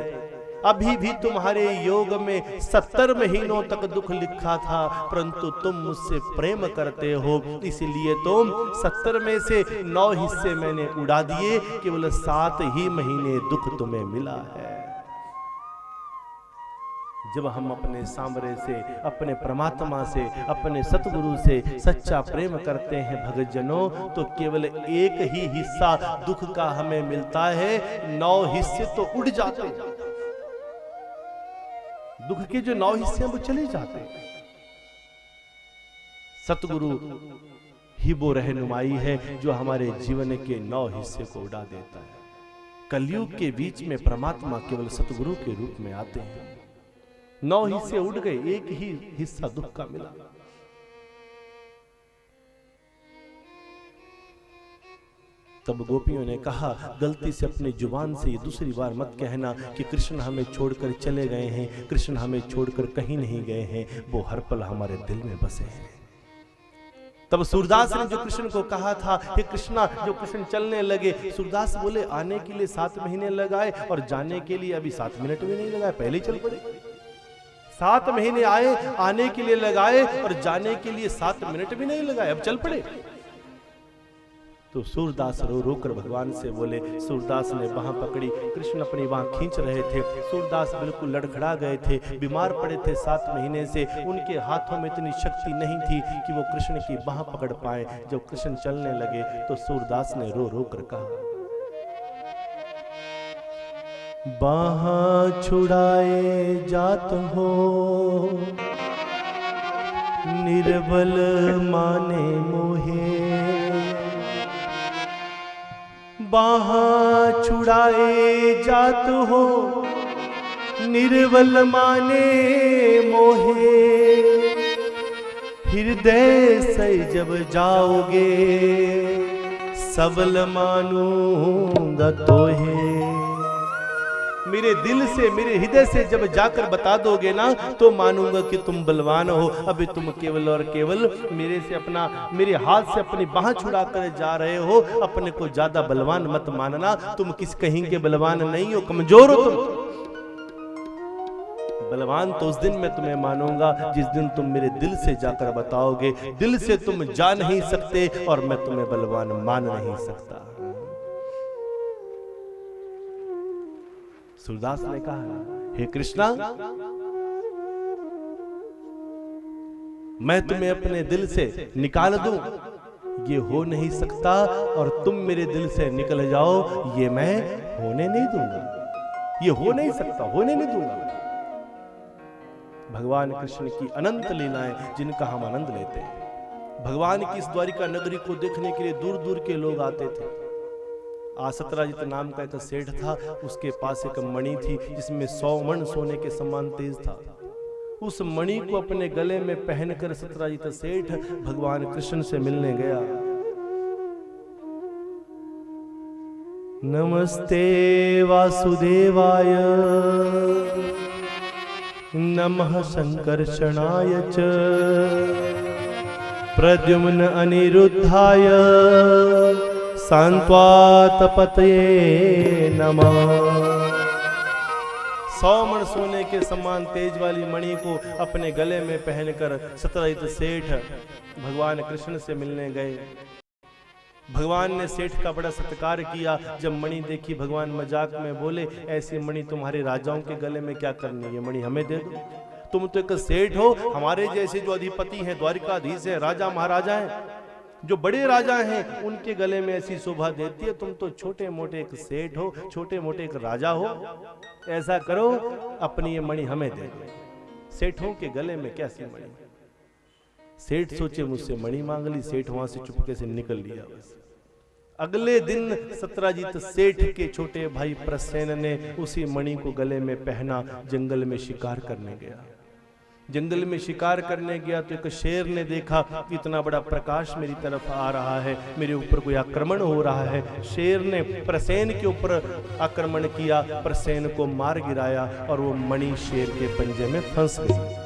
अभी भी तुम्हारे योग में 70 महीनों तक दुख लिखा था, परंतु तुम मुझसे प्रेम करते हो, इसलिए तुम 70 में से 9 हिस्से मैंने उड़ा दिए, केवल 7 ही महीने दुख तुम्हें मिला है। जब हम अपने सामरे से, अपने परमात्मा से, अपने सतगुरु से सच्चा प्रेम करते हैं भक्तजनों, तो केवल एक ही हिस्सा दुख का हमें मिलता है, 9 हिस्से तो उड़ जाते हैं। दुख के जो 9 हिस्से हैं वो चले जाते हैं। सतगुरु ही वो रहनुमाई है जो हमारे जीवन के 9 हिस्से को उड़ा देता है। कलयुग के बीच में परमात्मा केवल सतगुरु के रूप में आते हैं। 9 हिस्से उड़ गए, एक ही हिस्सा दुख का मिला। तब गोपियों ने कहा, गलती से अपनी जुबान से ये दूसरी बार मत कहना कि कृष्ण हमें छोड़कर चले गए हैं, कृष्ण हमें छोड़कर कहीं नहीं गए हैं, वो हर पल हमारे दिल में बसे हैं। तब सूरदास ने जो कृष्ण को कहा था, हे कृष्णा, जो कृष्ण चलने लगे, सूरदास बोले आने के लिए 7 महीने लगाए और जाने के लिए अभी 7 मिनट भी नहीं लगाए, पहले चल पड़े। 7 महीने आए, आने के लिए लगाए और जाने के लिए 7 मिनट भी नहीं लगाए, अब चल पड़े। तो सूरदास रो रो कर भगवान से बोले। सूरदास ने बाह पकड़ी, कृष्ण अपनी बाह खींच रहे थे। सूरदास बिल्कुल लड़खड़ा गए थे, बीमार पड़े थे 7 महीने से, उनके हाथों में इतनी शक्ति नहीं थी कि वो कृष्ण की बाह पकड़ पाए। जब कृष्ण चलने लगे तो सूरदास ने रो रो कर कहा, बाह छुड़ाए जात हो, निर्बल माने मोहे, बाह छुड़ाए जात हो, निर्बल माने मोहे, हृदय से जब जाओगे, सबल मानूंगा तोहे। मेरे दिल से, मेरे हृदय से जब जाकर बता दोगे ना, तो मानूंगा कि तुम बलवान हो। अभी तुम केवल और केवल मेरे से अपना, मेरे हाथ से अपनी बाह छुड़ा कर जा रहे हो। अपने को ज्यादा बलवान मत मानना, तुम किस कहीं के बलवान नहीं हो, कमजोर हो तुम। बलवान तो उस दिन मैं तुम्हें मानूंगा जिस दिन तुम मेरे दिल से जाकर बताओगे। दिल से तुम जा नहीं सकते और मैं तुम्हें बलवान मान नहीं सकता। सूरदास ने कहा, हे कृष्णा, मैं तुम्हें अपने दिल से निकाल दूं, ये हो नहीं सकता, और तुम मेरे दिल से निकल जाओ, ये मैं होने नहीं दूंगा। ये हो नहीं सकता, होने नहीं दूंगा। भगवान कृष्ण की अनंत लीलाएं जिनका हम आनंद लेते हैं। भगवान की इस द्वारिका नगरी को देखने के लिए दूर दूर के लोग आते थे। सतराजित नाम का एक सेठ था, उसके पास एक मणि थी जिसमें 100 मण सोने के समान तेज था। उस मणि को अपने गले में पहनकर सतराजित सेठ भगवान कृष्ण से मिलने गया। नमस्ते वासुदेवाय नमः संकर्षणाय च प्रद्युम्न अनिरुद्धाय सांत्वातपतये नमः। 100 मण सोने के समान तेज वाली मणि को अपने गले में पहनकर सतरहित सेठ भगवान कृष्ण से मिलने गए। भगवान ने सेठ का बड़ा सत्कार किया। जब मणि देखी भगवान मजाक में बोले, ऐसी मणि तुम्हारे राजाओं के गले में क्या करनी है, मणि हमें दे दो। तुम तो एक सेठ हो, हमारे जैसे जो अधिपति हैं, द्वारिकाधीश हैं, राजा महाराजा हैं, जो बड़े राजा हैं, उनके गले में ऐसी शोभा देती है। तुम तो छोटे मोटे एक सेठ हो, छोटे मोटे एक राजा हो। ऐसा करो, अपनी ये मणि हमें दे दो। सेठों के गले में कैसी मणि? सेठ सोचे मुझसे मणि मांग ली, सेठ वहां से चुपके से निकल लिया। बस अगले दिन सत्राजित सेठ के छोटे भाई प्रसेन ने उसी मणि को गले में पहना, जंगल में शिकार करने गया। जंगल में शिकार करने गया तो एक शेर ने देखा इतना बड़ा प्रकाश मेरी तरफ आ रहा है, मेरे ऊपर कोई आक्रमण हो रहा है। शेर ने प्रसेन के ऊपर आक्रमण किया, प्रसेन को मार गिराया और वो मणि शेर के पंजे में फंस गई।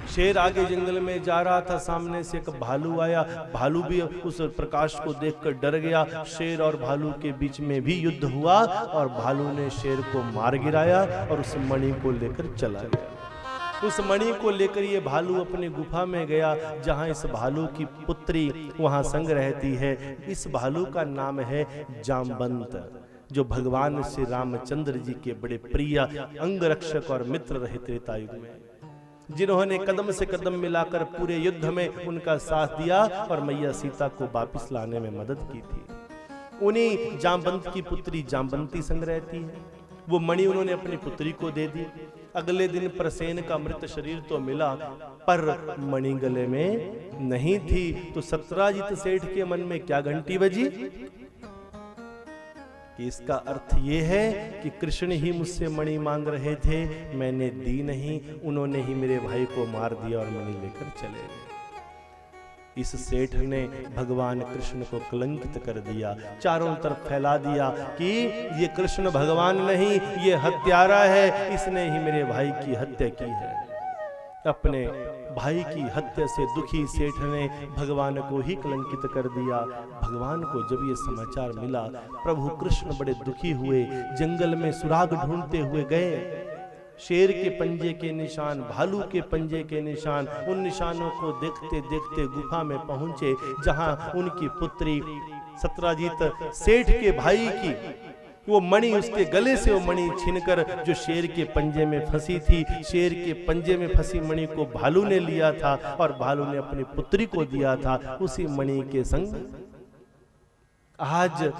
शेर आगे जंगल में जा रहा था, सामने से एक भालू आया। भालू भी उस प्रकाश को देखकर डर गया। शेर और भालू के बीच में भी युद्ध हुआ और भालू ने शेर को मार गिराया और उस मणि को लेकर चला गया। उस मणि को लेकर ये भालू अपनी गुफा में गया, जहां इस भालू की पुत्री वहां संग रहती है। इस भालू का नाम है जामवंत, जो भगवान श्री रामचंद्र जी के बड़े प्रिय अंगरक्षक और मित्र रहे त्रेता युग में, जिन्होंने कदम से कदम मिलाकर पूरे युद्ध में उनका साथ दिया और मैया सीता को वापस लाने में मदद की थी। उन्हीं जामवंत की पुत्री जामवंती संग रहती है। वो मणि उन्होंने अपनी पुत्री को दे दी। अगले दिन प्रसेन का मृत शरीर तो मिला, पर मणि गले में नहीं थी। तो सत्राजित सेठ के मन में क्या घंटी बजी कि इसका अर्थ ये है कि कृष्ण ही मुझसे मणि मांग रहे थे, मैंने दी नहीं, उन्होंने ही मेरे भाई को मार दिया और मणि लेकर चले गए। इस सेठ ने भगवान कृष्ण को कलंकित कर दिया, चारों तरफ फैला दिया कि ये कृष्ण भगवान नहीं, ये हत्यारा है, इसने ही मेरे भाई की हत्या की है। अपने भाई की हत्या से दुखी सेठ ने भगवान को ही कलंकित कर दिया। भगवान को जब ये समाचार मिला, प्रभु कृष्ण बड़े दुखी हुए, जंगल में सुराग ढूंढते हुए गए। शेर के पंजे के निशान, भालू के पंजे के निशान, उन निशानों को देखते देखते गुफा में पहुंचे, जहां उनकी पुत्री सत्राजित सेठ के भाई की वो मणि, उसके गले से वो मणि छीनकर जो शेर के पंजे में फंसी थी, शेर के पंजे में फंसी मणि को भालू ने लिया था और भालू ने अपनी पुत्री को दिया था। उसी मणि के संग आज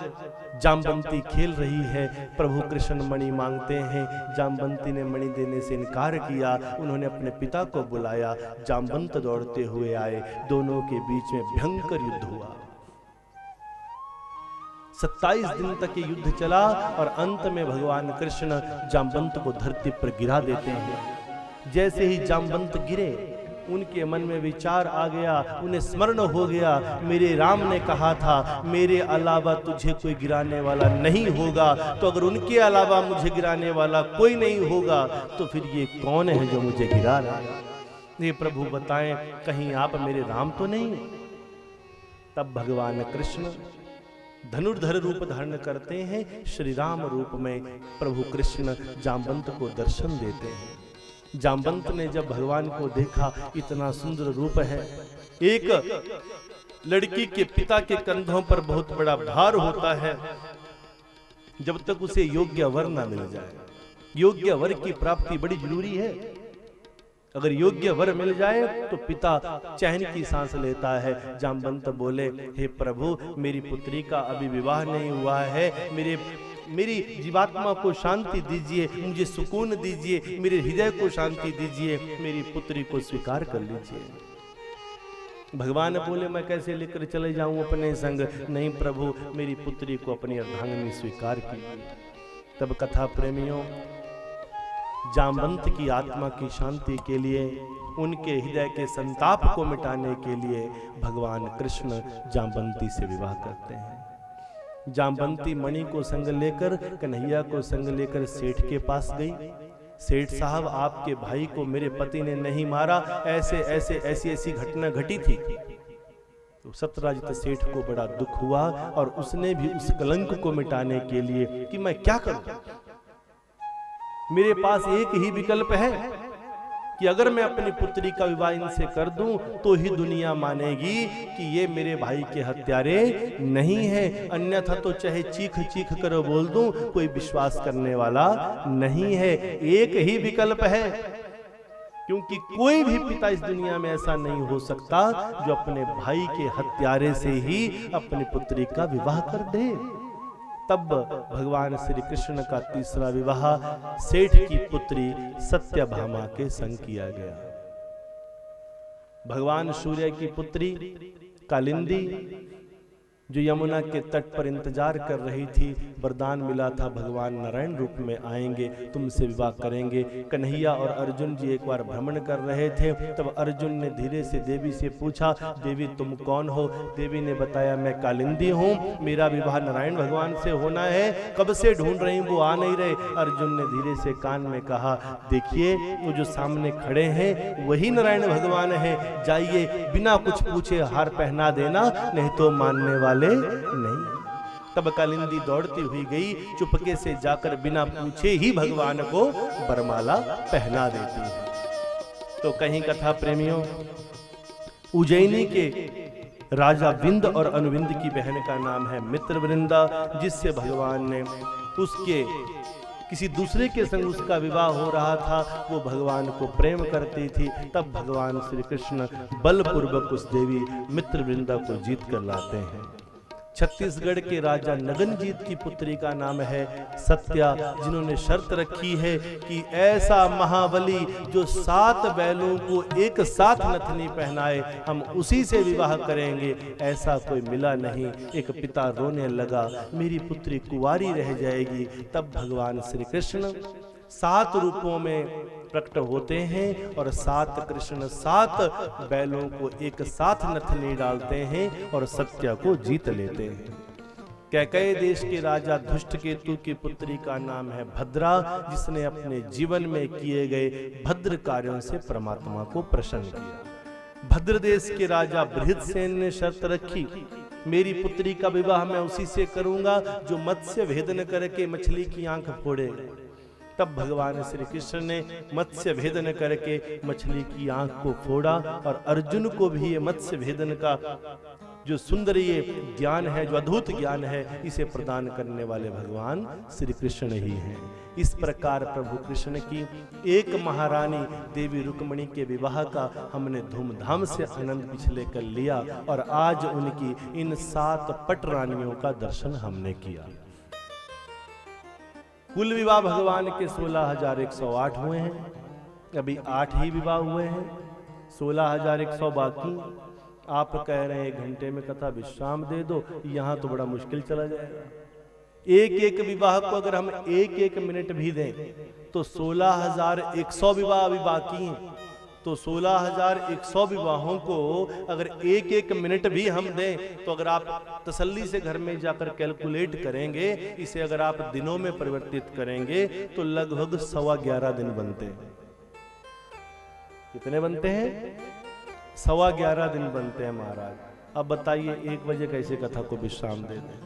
जामवंती खेल रही है। प्रभु कृष्ण मणि मांगते हैं, जामवंती ने मणि देने से इनकार किया। उन्होंने अपने पिता को बुलाया, जामवंत दौड़ते हुए आए, दोनों के बीच में भयंकर युद्ध हुआ। 27 दिन तक ये युद्ध चला और अंत में भगवान कृष्ण जामवंत को धरती पर गिरा देते हैं। जैसे ही जामवंत गिरे, उनके मन में विचार आ गया, उन्हें स्मरण हो गया, मेरे राम ने कहा था मेरे अलावा तुझे कोई गिराने वाला नहीं होगा, तो अगर उनके अलावा मुझे गिराने वाला कोई नहीं होगा तो फिर ये कौन है जो मुझे गिरा रहा है? ये प्रभु बताएं, कहीं आप मेरे राम तो नहीं? तब भगवान कृष्ण धनुर्धर रूप धारण करते हैं, श्री राम रूप में प्रभु कृष्ण जामवंत को दर्शन देते हैं। जामवंत ने जब भगवान को देखा, इतना सुंदर रूप है। एक लड़की के पिता के कंधों पर बहुत बड़ा भार होता है जब तक उसे योग्य वर ना मिल जाए। योग्य वर की प्राप्ति बड़ी जरूरी है। अगर योग्य वर मिल जाए तो पिता चैन की सांस लेता है। जामवंत बोले, हे प्रभु, मेरी पुत्री का अभी विवाह नहीं हुआ है, मेरी जीवात्मा को शांति दीजिए, मुझे सुकून दीजिए, मेरे हृदय को शांति दीजिए, मेरी पुत्री को स्वीकार कर लीजिए। भगवान बोले, मैं कैसे लेकर चले जाऊं अपने संग? नहीं प्रभु, मेरी पुत्री को अपनी अर्धांगिनी स्वीकार कीजिए। तब कथा प्रेमियों, जामवंत की आत्मा की शांति के लिए, उनके हृदय के संताप को मिटाने के लिए भगवान कृष्ण जामवंती से विवाह करते हैं। जामवंती मणि को संग लेकर, कन्हैया को संग लेकर सेठ के पास गई। सेठ साहब, आपके भाई को मेरे पति ने नहीं मारा, ऐसे ऐसे ऐसी ऐसी घटना घटी थी। तो सत्यराजित सेठ को बड़ा दुख हुआ और उसने भी उस कलंक को मिटाने के लिए कि मैं क्या करूं, मेरे पास एक ही विकल्प है कि अगर मैं अपनी पुत्री का विवाह इनसे कर दूं तो ही दुनिया मानेगी कि ये मेरे भाई के हत्यारे नहीं है, अन्यथा तो चाहे चीख चीख कर बोल दूं कोई विश्वास करने वाला नहीं है। एक ही विकल्प है, क्योंकि कोई भी पिता इस दुनिया में ऐसा नहीं हो सकता जो अपने भाई के हत्यारे से ही अपनी पुत्री का विवाह कर दे। तब भगवान श्री कृष्ण का तीसरा विवाह सेठ की पुत्री सत्यभामा के संग किया गया। भगवान सूर्य की पुत्री कालिंदी जो यमुना के तट पर इंतजार कर रही थी, वरदान मिला था भगवान नारायण रूप में आएंगे, तुमसे विवाह करेंगे। कन्हैया और अर्जुन जी एक बार भ्रमण कर रहे थे, तब अर्जुन ने धीरे से देवी से पूछा, देवी तुम कौन हो? देवी ने बताया, मैं कालिंदी हूँ, मेरा विवाह नारायण भगवान से होना है, कब से ढूंढ रही वो आ नहीं रहे। अर्जुन ने धीरे से कान में कहा, देखिए वो जो सामने खड़े हैं वही नारायण भगवान है, जाइए बिना कुछ पूछे हार पहना देना, नहीं तो मानने वाले नहीं। तब कालिंदी दौड़ती हुई गई, चुपके से जाकर बिना पूछे ही भगवान को वरमाला पहना देती है। तो कहीं कथा प्रेमियों, उज्जैनी के राजा विंद और अनुविंद की बहन का नाम है मित्रवृंदा, जिससे भगवान ने उसके किसी दूसरे के संग उसका विवाह हो रहा था, वो भगवान को प्रेम करती थी। तब भगवान श्री कृष्ण बलपूर्वक उस देवी मित्रवृंदा को जीत कर लाते हैं। छत्तीसगढ़ के राजा नगनजीत की पुत्री का नाम है सत्या, जिन्होंने शर्त रखी है कि ऐसा महाबली जो 7 बैलों को एक साथ नथनी पहनाए, हम उसी से विवाह करेंगे। ऐसा कोई मिला नहीं। एक पिता रोने लगा, मेरी पुत्री कुंवारी रह जाएगी। तब भगवान श्री कृष्ण 7 रूपों में प्रकट होते हैं और 7 कृष्ण 7 बैलों को एक साथ नथनी डालते हैं और सत्या को जीत लेते हैं। कैकेयी देश के राजा धृष्टकेतु की पुत्री का नाम है भद्रा, जिसने अपने जीवन में किए गए भद्र कार्यों से परमात्मा को प्रसन्न किया। भद्र देश के राजा बृहदसेन ने शर्त रखी, मेरी पुत्री का विवाह मैं उसी से करूंगा जो मत्स्य भेदन करके मछली की आंख फोड़ेगा। तब भगवान श्री कृष्ण ने मत्स्य भेदन करके मछली की आंख को फोड़ा और अर्जुन को भी ये मत्स्य भेदन का जो सुंदर ये ज्ञान है, जो अद्भुत ज्ञान है, इसे प्रदान करने वाले भगवान श्री कृष्ण ही हैं। इस प्रकार प्रभु कृष्ण की एक महारानी देवी रुक्मिणी के विवाह का हमने धूमधाम से आनंद पिछले कर लिया और आज उनकी इन 7 पट रानियों का दर्शन हमने किया। कुल विवाह भगवान के 16,108 हुए हैं, अभी 8 ही विवाह हुए हैं, 16,100 बाकी। आप कह रहे हैं 1 घंटे में कथा विश्राम दे दो, यहाँ तो बड़ा मुश्किल चला जाएगा। एक एक विवाह को अगर हम 1-1 मिनट भी दें तो 16,100 विवाह अभी बाकी हैं। तो 16,100 विवाहों को अगर 1-1 मिनट भी हम दें तो अगर आप तसल्ली से घर में जाकर कैलकुलेट करेंगे, इसे अगर आप दिनों में परिवर्तित करेंगे तो लगभग 11.25 दिन बनते हैं। कितने बनते हैं? 11.25 दिन बनते हैं महाराज। अब बताइए 1 बजे कैसे कथा को विश्राम दे दें?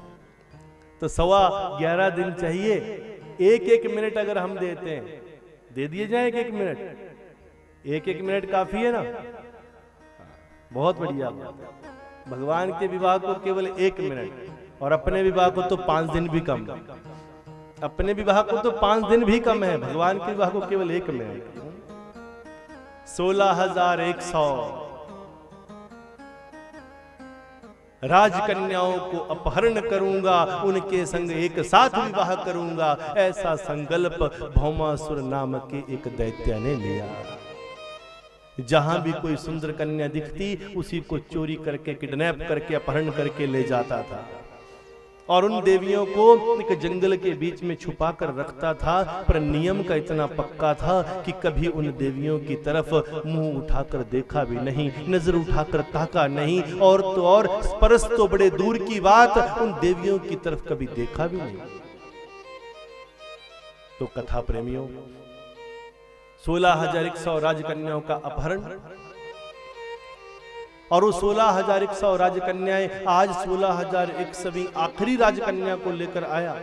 तो 11.25 दिन चाहिए। 1-1 मिनट अगर हम देते हैं, दे दिए जाए 1-1 मिनट, 1-1 मिनट काफी है ना? बहुत बढ़िया। भगवान के विवाह को केवल 1 मिनट और अपने विवाह को तो 5 दिन भी कम। अपने विवाह को तो 5 दिन भी कम है, भगवान के विवाह को केवल 1 मिनट। 16,100 राजकन्याओं को अपहरण करूंगा, उनके संग एक साथ विवाह करूंगा, ऐसा संकल्प भौमासुर नाम के एक दैत्य ने लिया। जहां भी कोई सुंदर कन्या दिखती, उसी को चोरी करके, किडनैप करके, अपहरण करके ले जाता था और उन देवियों को एक जंगल के बीच में छुपा कर रखता था। पर नियम का इतना पक्का था कि कभी उन देवियों की तरफ मुंह उठाकर देखा भी नहीं, नजर उठाकर ताका नहीं, और तो और स्पर्श तो बड़े दूर की बात, उन देवियों की तरफ कभी देखा भी नहीं। तो कथा प्रेमियों, 16,100 राजकन्याओं का अपहरण, और वो 16,100 राजकन्याएं आज 16,100वीं आखिरी राजकन्या को लेकर आया।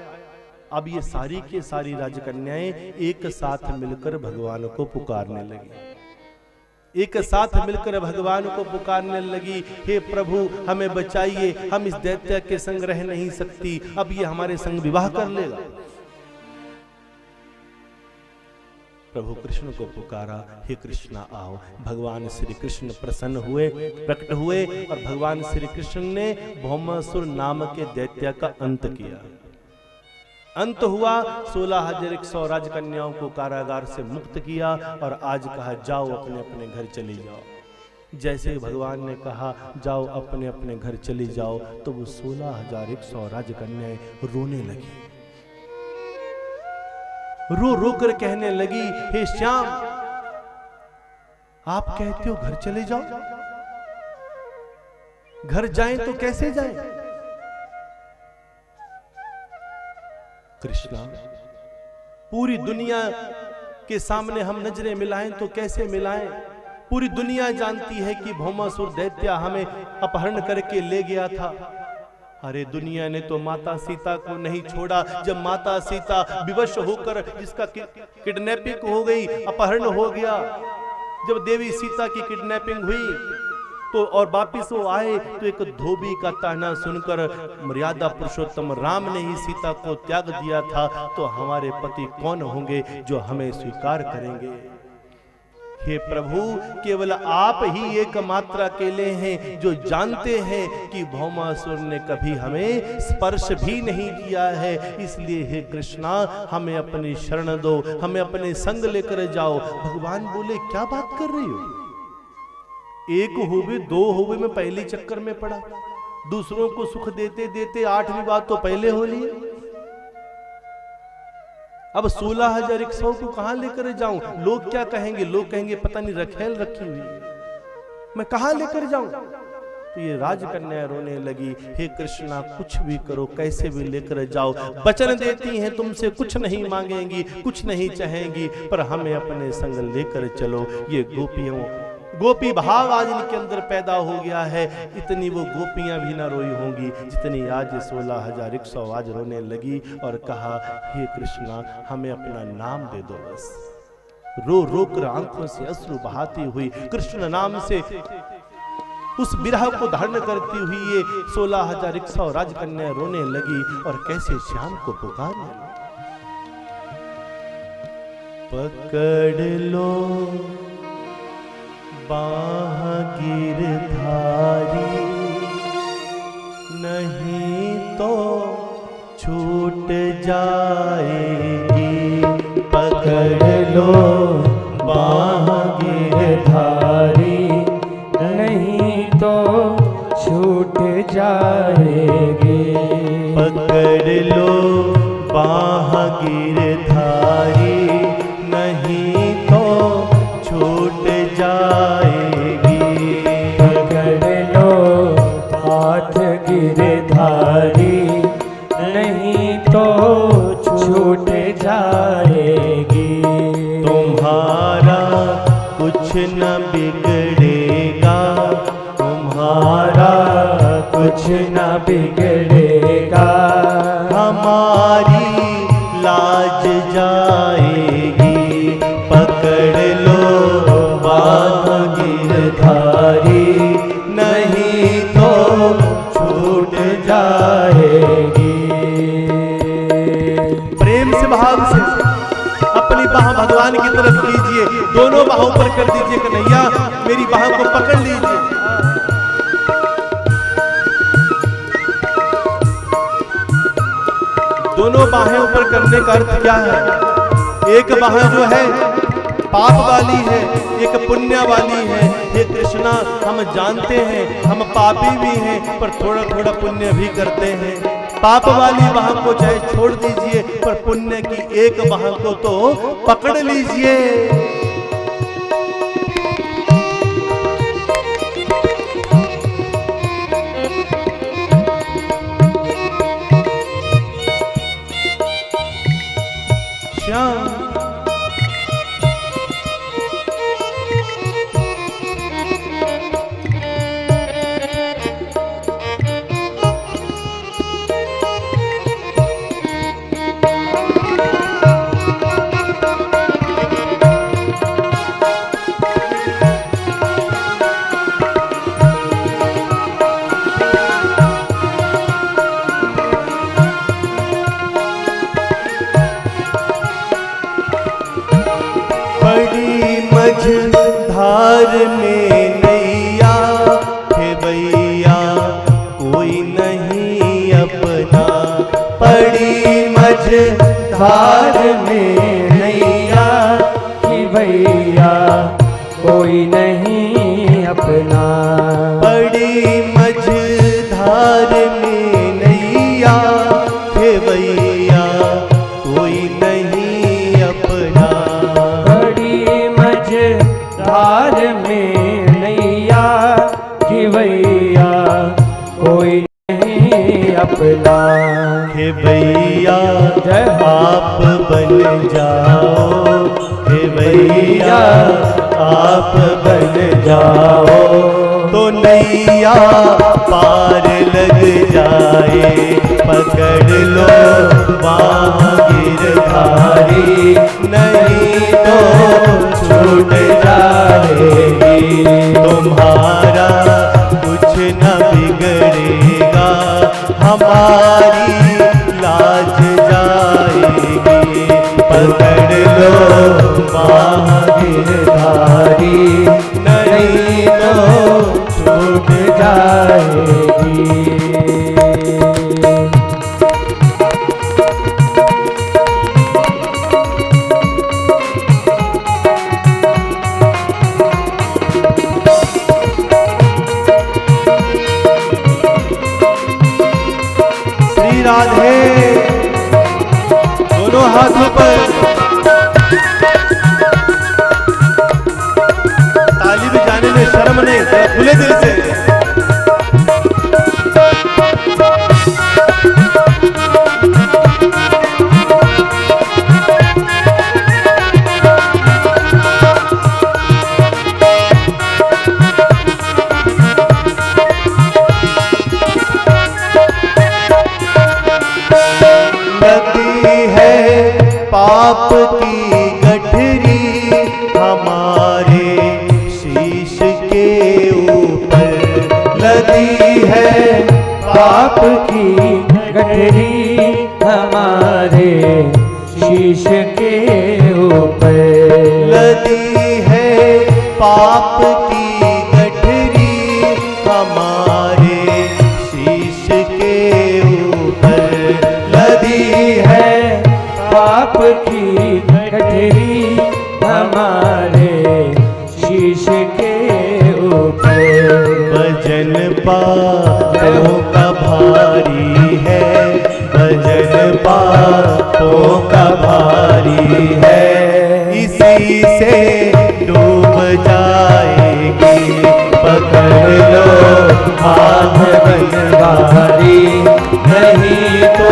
अब ये सारी के सारी राजकन्याएं एक साथ मिलकर भगवान को पुकारने लगी, एक साथ मिलकर भगवान को पुकारने लगी, हे प्रभु हमें बचाइए, हम इस दैत्य के संग रह नहीं सकती, अब ये हमारे संग विवाह कर लेगा। प्रभु कृष्ण को पुकारा, हे कृष्णा आओ। भगवान श्री कृष्ण प्रसन्न हुए, प्रकट हुए, और भगवान श्री कृष्ण ने भौमासुर नाम के दैत्य का अंत किया। अंत हुआ, 16,100 राजकन्याओं को कारागार से मुक्त किया, और आज कहा जाओ अपने अपने घर चली जाओ। जैसे भगवान ने कहा जाओ अपने अपने घर चली जाओ, तो वो 16,100 राजकन्याएं रोने लगी, रो रो कर कहने लगी, हे श्याम आप कहते हो घर चले जाओ, घर जाएं तो कैसे जाएं? कृष्णा, पूरी दुनिया के सामने हम नजरें मिलाएं तो कैसे मिलाएं? पूरी दुनिया जानती है कि भौमासुर दैत्य हमें अपहरण करके ले गया था। अरे दुनिया ने तो माता सीता को नहीं छोड़ा। जब माता सीता विवश होकर, जिसका किडनैपिंग हो गई, अपहरण हो गया, जब देवी सीता की किडनैपिंग हुई तो और वापिस वो आए, तो एक धोबी का ताना सुनकर मर्यादा पुरुषोत्तम राम ने ही सीता को त्याग दिया था। तो हमारे पति कौन होंगे जो हमें स्वीकार करेंगे? हे प्रभु, केवल आप ही एकमात्र अकेले हैं जो जानते हैं कि भौमासुर ने कभी हमें स्पर्श भी नहीं किया है। इसलिए हे कृष्णा, हमें अपनी शरण दो, हमें अपने संग लेकर जाओ। भगवान बोले, क्या बात कर रही हो? एक हुए दो हुए में पहले चक्कर में पड़ा, दूसरों को सुख देते देते 8वीं बात तो पहले हो ली। अब 16,100 को कहां लेकर जाऊं? लोग क्या कहेंगे? लोग कहेंगे पता नहीं रखेल रखी हुई, मैं कहां लेकर जाऊं? तो ये राजकन्या रोने लगी, हे कृष्णा कुछ भी करो, कैसे भी लेकर जाओ। वचन देती हैं तुमसे कुछ नहीं मांगेंगी, कुछ नहीं चाहेंगी, पर हमें अपने संग लेकर चलो। ये गोपी भाव आज इनके अंदर पैदा हो गया है। इतनी वो गोपियां भी ना रोई होंगी जितनी आज 16,100 आज रोने लगी, और कहा, हे कृष्णा हमें अपना नाम दे दो। बस रो रो कर आंखों से अश्रु बहाती हुई कृष्ण नाम से उस विरह को धारण करती हुई ये 16,100 राजकन्या रोने लगी, और कैसे श्याम को पुकारने लगी। पकड़ लो बाह गिरधारी, नहीं तो छूट जाएगी। पकड़ लो बाह गिरधारी, नहीं तो छूट जाएगी। पकड़ लो बाह गिरधारी, नहीं तो छूट जाएगी। पकड़ लो हाथ गिरधारी, नहीं तो छूट जाएगी। तुम्हारा कुछ न बिगड़ेगा, तुम्हारा कुछ न बिगड़ेगा। हमारी लाज जाएगी। पकड़ लो बाह गिरधारी, नहीं तो छूट जाएगी। प्रेम से भाव से अपनी बाह भगवान की तरफ कीजिए, दोनों बाहों पर कर दीजिए, कन्हैया मेरी बाह को पकड़ लीजिए। दोनों बाहें ऊपर करने का अर्थ क्या है? एक बाह जो है पाप वाली है, एक पुण्य वाली है। हे कृष्णा, हम जानते हैं हम पापी भी हैं, पर थोड़ा थोड़ा पुण्य भी करते हैं। पाप वाली बाह को चाहे छोड़ दीजिए, पर पुण्य की एक बाह को तो पकड़ लीजिए। श्याम धार में नैया है भैया कोई नहीं अपना, पड़ी मझधार में नैया कि भैया कोई नहीं अपना, पड़ी मझधार में नैया है भैया कोई नहीं अपना, धार में नैया कि भैया कोई नहीं अपना। हे भैया आप बन जाओ, हे भैया आप बन जाओ, तो नैया पार लग जाए, पकड़ लो बाह गिरधारी, नहीं तो छूट जाएगी, तुम्हारा कुछ न बिगड़ेगा, हमारी लाज जाएगी, पकड़ लो बाह गिरधारी, नहीं तो छूट जाएगी। राधे दोनों हाथों पर ताली बजाने में शर्म नहीं, खुले दिल से। पाप की गठरी हमारे शीश के ऊपर लदी है, पाप की गठरी हमारे शीश के ऊपर लदी है, पाप की गठरी हमारे शीश के ऊपर लदी है, पाप की गठरी हमारे शीश के ऊपर। भजन पापों का भारी है, भजन पापों का भारी है, इसी से डूब जाएगी, पकड़ लो हाथ बनवारी, नहीं तो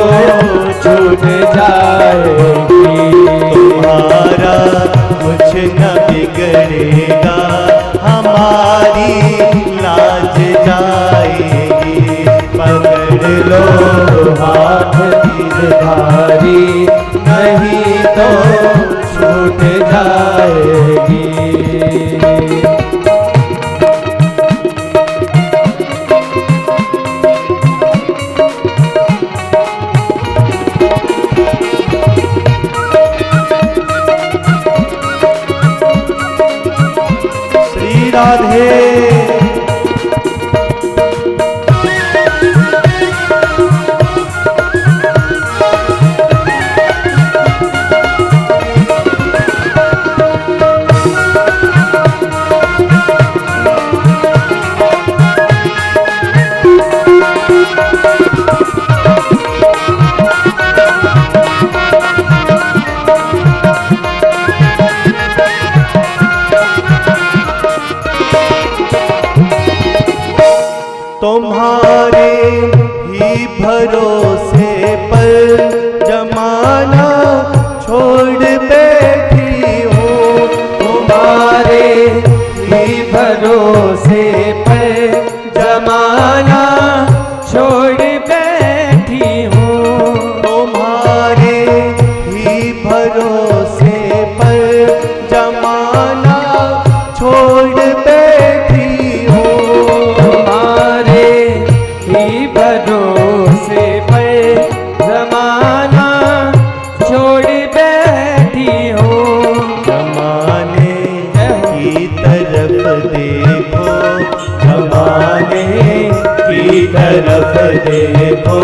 छूट जाएगी, तुम्हारा कुछ न बिगड़ेगा, हमारी लाज जाएगी, पकड़ लो हाथ गिरधारी, नहीं तो छूट जाएगी। राधे भरोसे पर जमाना छोड़ बैठी हूँ। तुम्हारे ही भरोसे पर जमाना छोड़ बैठी हूँ। तुम्हारे ही भरोसे पर जमाना छोड़ बैठी हूँ। जमाने की तरफ देखो, जमाने की तरफ देखो,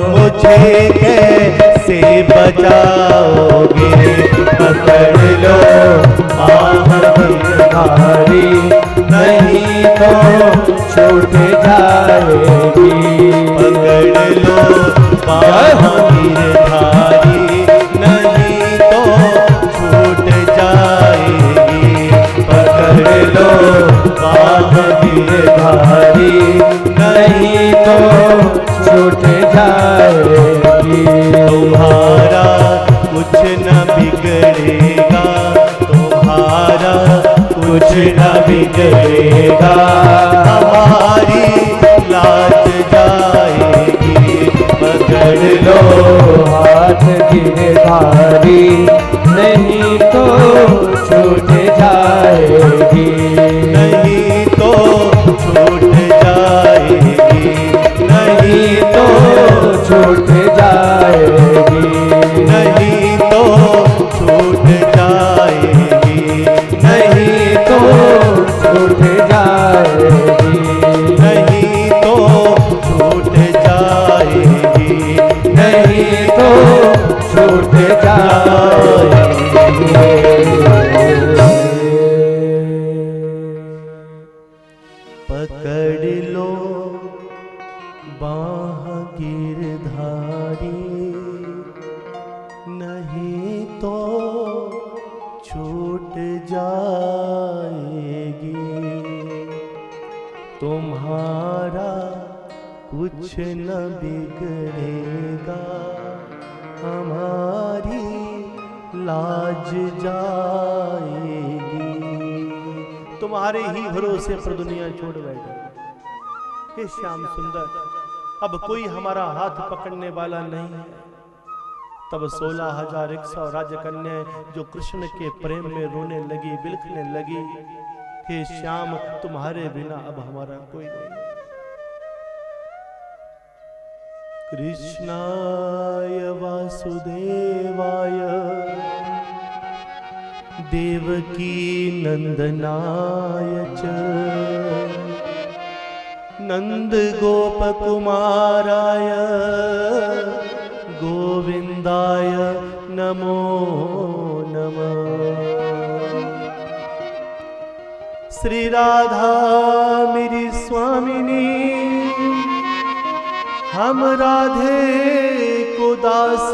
मुझे कैसे बचाओगे। पकड़ लो भारी नहीं तो छूट जाएगी। पकड़ लो महावीर धारी, नहीं तो छूट जाएगी। पकड़ लो महावीर धारी, नहीं तो छूट जाएगी। तुम्हारा कुछ न बिगड़ेगा, तुम्हारा कुछ न बिगड़ेगा। हमारी लाज जाएगी। पकड़ लो हाथ गिरधारी, नहीं तो छूट जाएगी। नहीं तो छूट जाएगी। नहीं तो छूट जाएगी। नहीं तो छूट जाएगी। नहीं तो छूट जाएगी। नहीं तो छूट जाएगी। नहीं तो छूट जाएगी। पकड़ लो बाह गिरधारी, नहीं तो छूट जाएगी। तुम्हारा कुछ न बिगड़ेगा, हमारी लाज जाएगी। तुम्हारे ही भरोसे पर दुनिया छोड़ बैठे। हे श्याम सुंदर, अब कोई हमारा हाथ पकड़ने वाला नहीं है। तब 16,100 राजकन्याएं जो कृष्ण के प्रेम में रोने लगी, बिलखने लगी। हे श्याम, तुम्हारे बिना अब हमारा कोई नहीं। कृष्णाय वासुदेवाय देवकी नंदनाय च नंद गोप कुमाराय गोविंदाय नमो नमः। श्री राधा मेरी स्वामिनी, हम राधे को दास,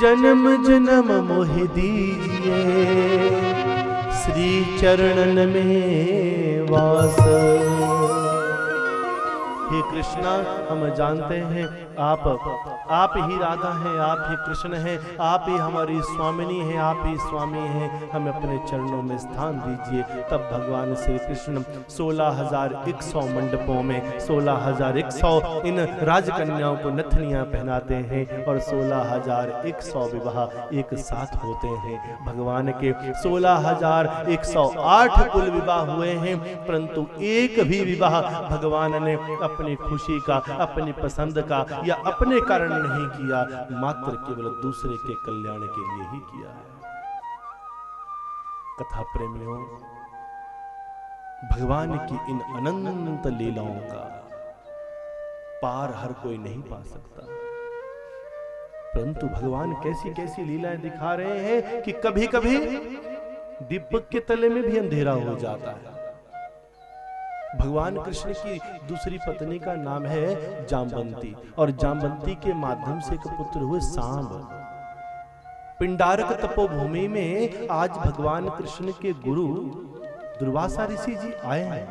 जन्म जन्म मोह दीजिए, श्री चरणन में वास। हे कृष्णा, हम जानते हैं आप ही राधा हैं, आप ही कृष्ण हैं, आप ही हमारी स्वामिनी हैं, आप ही स्वामी हैं। हमें अपने चरणों में स्थान दीजिए। तब भगवान श्री कृष्ण 16,100 मंडपों में 16,100 इन राजकन्याओं को नथनियां पहनाते हैं और 16,100 विवाह एक साथ होते हैं। भगवान के 16,108 कुल विवाह हुए हैं, परंतु एक भी विवाह भगवान ने अपनी खुशी का, अपनी पसंद का या अपने कारण नहीं किया, मात्र केवल दूसरे के कल्याण के लिए ही किया है। कथा प्रेमियों, भगवान की इन अनंत लीलाओं का पार हर कोई नहीं पा सकता, परंतु भगवान कैसी कैसी लीलाएं दिखा रहे हैं कि कभी कभी दीपक के तले में भी अंधेरा हो जाता है। भगवान कृष्ण की दूसरी पत्नी का नाम है जाम्बंती, और जाम्बंती के माध्यम से एक पुत्र हुए सांब। पिंडारक तपोभूमि में आज भगवान कृष्ण के गुरु दुर्वासा ऋषि जी आए हैं।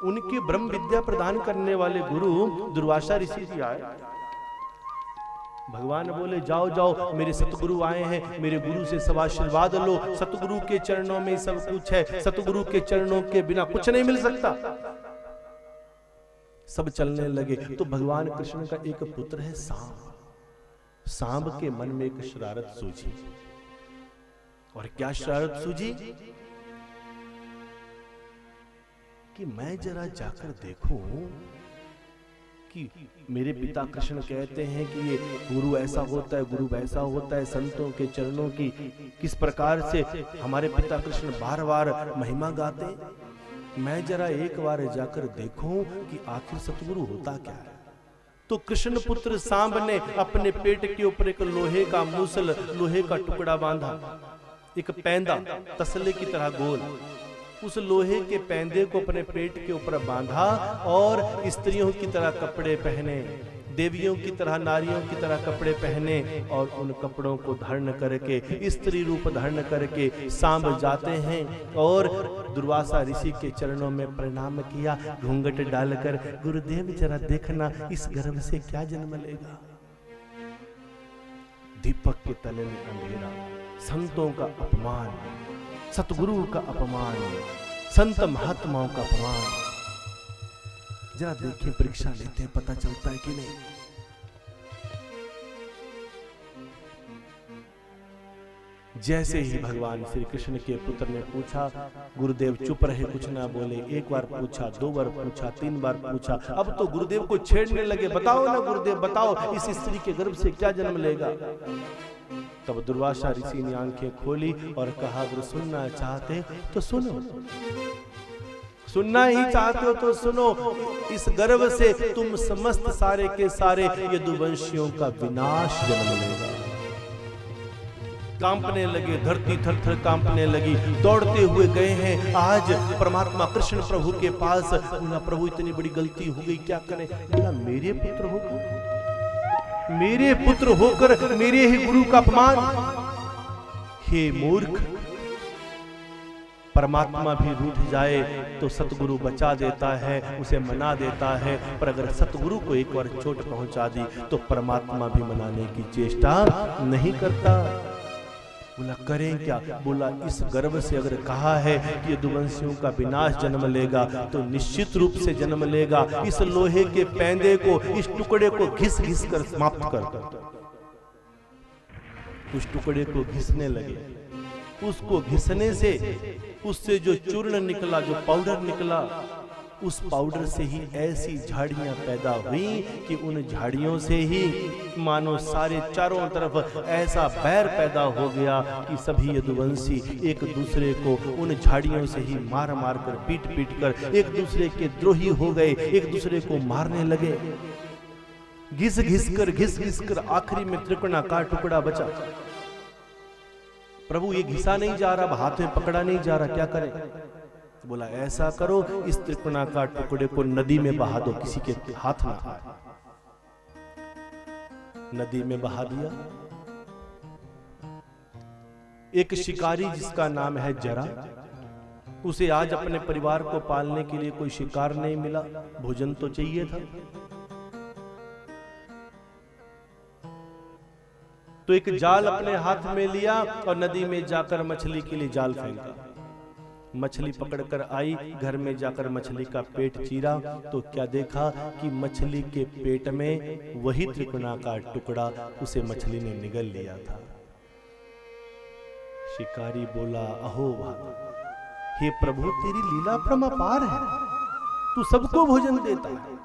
उनके ब्रह्म विद्या प्रदान करने वाले गुरु दुर्वासा ऋषि जी आए भगवान बोले जाओ जाओ, मेरे सतगुरु आए हैं, मेरे गुरु से सब आशीर्वाद लो, सतगुरु के चरणों में सब कुछ है, सतगुरु के चरणों के बिना कुछ नहीं मिल सकता। सब चलने लगे। तो भगवान कृष्ण का एक पुत्र है सांब। सांब के मन में एक शरारत सूझी। और क्या शरारत सूझी? कि मैं जरा जाकर देखूं कि मेरे पिता कृष्ण कहते हैं कि ये गुरु ऐसा होता है, गुरु वैसा होता है, संतों के चरणों की किस प्रकार से हमारे पिता कृष्ण बार बार महिमा गाते हैं। मैं जरा एक बार जाकर देखूं कि आखिर सतगुरु होता क्या है। तो कृष्ण पुत्र सांब ने अपने पेट के ऊपर एक लोहे का मूसल, लोहे का टुकड़ा बांधा, एक पैंदा तसले की तरह गोल, उस लोहे के पैंदे को अपने पेट के ऊपर बांधा और स्त्रियों की तरह कपड़े पहने, देवियों की तरह, नारियों की तरह कपड़े पहने और उन कपड़ों को धारण करके, स्त्री रूप धारण करके सांब जाते हैं और दुर्वासा ऋषि के चरणों में प्रणाम किया, घूंघट डालकर, गुरुदेव जरा देखना इस गर्भ से क्या जन्म लेगा। दीपक के तले में अंधेरा, संतों का अपमान, सतगुरु का अपमान, संत महात्माओं का अपमान। जरा देखें, परीक्षा लेते हैं, पता चलता है कि नहीं। जैसे ही भगवान श्री कृष्ण के पुत्र ने पूछा, गुरुदेव चुप रहे, कुछ ना बोले। एक बार पूछा, दो बार पूछा, तीन बार पूछा, अब तो गुरुदेव को छेड़ने लगे, बताओ ना गुरुदेव, बताओ इस स्त्री के गर्भ से क्या जन्म लेगा। तब दुर्वासा ऋषि ने आंखें खोली और कहा, अगर सुनना चाहते तो सुनो, सुनना ही चाहते हो तो सुनो, इस गर्भ से तुम समस्त सारे के सारे यदुवंशियों का विनाश जन्म लेगा। कांपने लगे, धरती थर थर कांपने लगी, दौड़ते हुए गए हैं आज परमात्मा कृष्ण प्रभु के पास। बोला, प्रभु इतनी बड़ी गलती हो गई, क्या करें। बोला, मेरे पुत्र होकर, मेरे पुत्र होकर मेरे ही गुरु का अपमान। हे मूर्ख, परमात्मा भी रूठ जाए तो सतगुरु बचा देता है, उसे मना देता है, पर अगर सतगुरु को एक बार चोट पहुंचा दी तो परमात्मा भी मनाने की चेष्टा नहीं करता। बोला, करें क्या। बोला, इस गर्भ से अगर कहा है कि यदुवंशियों का विनाश जन्म लेगा तो निश्चित रूप से जन्म लेगा। इस लोहे के पैंदे को, इस टुकड़े को घिस घिस कर समाप्त कर। उस टुकड़े को घिसने लगे। उसको घिसने से उससे जो चूर्ण निकला, जो पाउडर निकला, उस पाउडर से ही ऐसी झाड़ियां पैदा हुई कि उन झाड़ियों से ही मानो सारे चारों तरफ ऐसा बैर पैदा हो गया कि सभी यदुवंशी एक दूसरे को उन झाड़ियों से ही मार मार कर, पीट पीट कर एक दूसरे के द्रोही हो गए, एक दूसरे को मारने लगे। घिस घिस कर आखिरी में त्रिकोणाकार टुकड़ा बचा। प्रभु, ये घिसा नहीं जा रहा, हाथ में पकड़ा नहीं जा रहा, क्या करें। बोला, ऐसा करो, इस त्रिकोणाकार टुकड़े को नदी में बहा दो, किसी के हाथ ना आए। नदी में बहा दिया। एक शिकारी जिसका नाम है जरा, उसे आज अपने परिवार को पालने के लिए कोई शिकार नहीं मिला, भोजन तो चाहिए था। तो एक जाल अपने हाथ में लिया और नदी में जाकर मछली के लिए जाल फेंका। मछली पकड़कर आई, घर में जाकर मछली का पेट चीरा तो क्या देखा कि मछली के पेट में वही त्रिकोणाकार टुकड़ा उसे मछली ने निगल लिया था। शिकारी बोला, अहो भागा, हे प्रभु, तेरी लीला परमापार है, तू सबको भोजन देता है।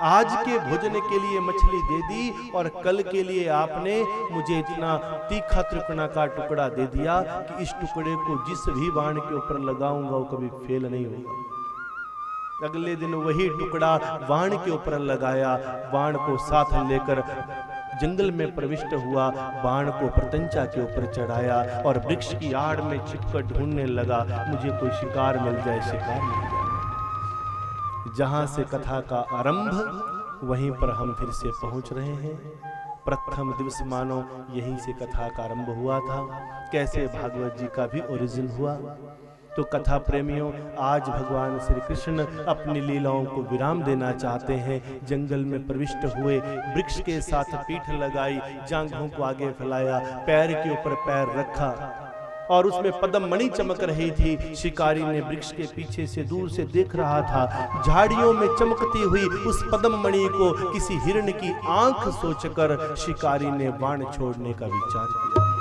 आज के भोजन के लिए मछली दे दी और कल के लिए आपने मुझे इतना तीखा त्रिकोणाकार टुकड़ा दे दिया कि इस टुकड़े को जिस भी बाण के ऊपर लगाऊंगा वो कभी फेल नहीं होगा। अगले दिन वही टुकड़ा बाण के ऊपर लगाया, बाण को साथ लेकर जंगल में प्रविष्ट हुआ, बाण को प्रत्यंचा के ऊपर चढ़ाया और वृक्ष की आड़ में छिपकर ढूंढने लगा, मुझे कोई शिकार मिल जाए, शिकार मिल जाए। जहां से कथा का आरंभ, वहीं पर हम फिर से पहुंच रहे हैं। प्रथम दिवस मानो यहीं से कथा का आरंभ हुआ था। कैसे भागवत जी का भी ओरिजिन हुआ। तो कथा प्रेमियों, आज भगवान श्री कृष्ण अपनी लीलाओं को विराम देना चाहते हैं। जंगल में प्रविष्ट हुए, वृक्ष के साथ पीठ लगाई, जांघों को आगे फैलाया, पैर के ऊपर पैर रखा और उसमें पद्म मणि चमक रही थी। शिकारी ने वृक्ष के पीछे से दूर से देख रहा था। झाड़ियों में चमकती हुई उस पद्म मणि को किसी हिरण की आंख सोचकर शिकारी ने बाण छोड़ने का विचार किया।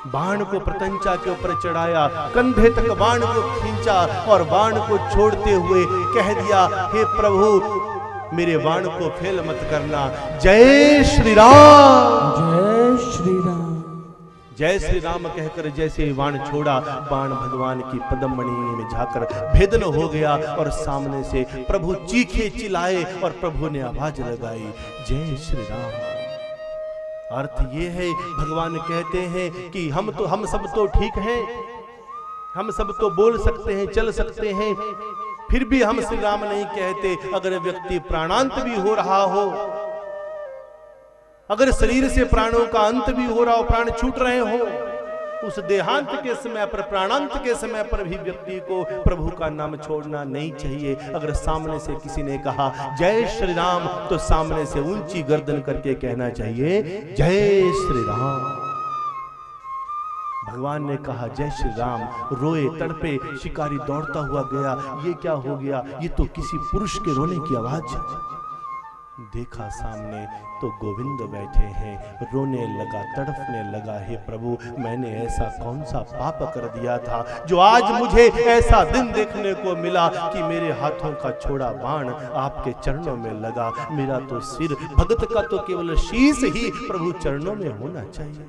बाण को प्रतंचा के ऊपर चढ़ाया, कंधे तक बाण को खींचा और बाण को छोड़ते हुए कह दिया, हे प्रभु मेरे बाण को फेल मत करना। जय श्री राम, जय श्री राम। जय श्री राम कहकर जैसे ही बाण छोड़ा, बाण भगवान की पद्म मणि में जाकर भेदन हो गया और सामने से प्रभु चीखे चिल्लाए और प्रभु ने आवाज लगाई, जय श्री राम। अर्थ ये है, भगवान कहते हैं कि हम सब तो ठीक हैं, हम सब तो बोल सकते हैं, चल सकते हैं, फिर भी हम श्री राम नहीं कहते। अगर व्यक्ति प्राणांत भी हो रहा हो, अगर शरीर से प्राणों का अंत भी हो रहा हो, प्राण छूट रहे हो, उस देहांत के समय पर, प्राणांत के समय पर भी व्यक्ति को प्रभु का नाम छोड़ना नहीं चाहिए। अगर सामने से किसी ने कहा जय श्री राम, तो सामने से ऊंची गर्दन करके कहना चाहिए, जय श्री राम। भगवान ने कहा जय श्री राम, रोए तड़पे शिकारी दौड़ता हुआ गया। ये क्या हो गया? ये तो किसी पुरुष के रोने की आवाज है। देखा सामने तो गोविंद बैठे हैं, रोने लगा, तड़पने लगा, हे प्रभु मैंने ऐसा कौन सा पाप कर दिया था जो आज मुझे ऐसा दिन देखने को मिला कि मेरे हाथों का छोड़ा बाण आपके चरणों में लगा। मेरा तो सिर, भगत का तो केवल शीश ही प्रभु चरणों में होना चाहिए।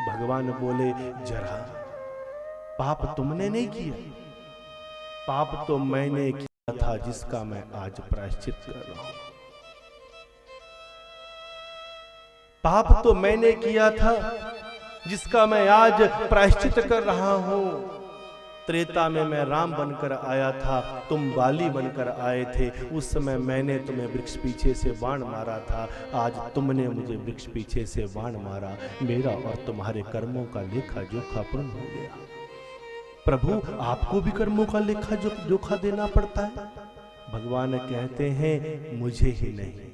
भगवान बोले, जरा पाप तुमने नहीं किया, पाप तो मैंने किया था, जिसका मैं आज प्रायश्चित कर रहा हूं। पाप तो मैंने किया था, जिसका मैं आज प्रायश्चित कर रहा हूं। त्रेता में मैं राम बनकर आया था, तुम बाली बनकर आए थे। उस समय मैंने तुम्हें वृक्ष पीछे से बाण मारा था, आज तुमने मुझे वृक्ष पीछे से बाण मारा। मेरा और तुम्हारे कर्मों का लेखा जोखा पूर्ण हो गया। प्रभु आपको भी कर्मों का लेखा जोखा देना पड़ता है। भगवान कहते हैं, मुझे ही नहीं,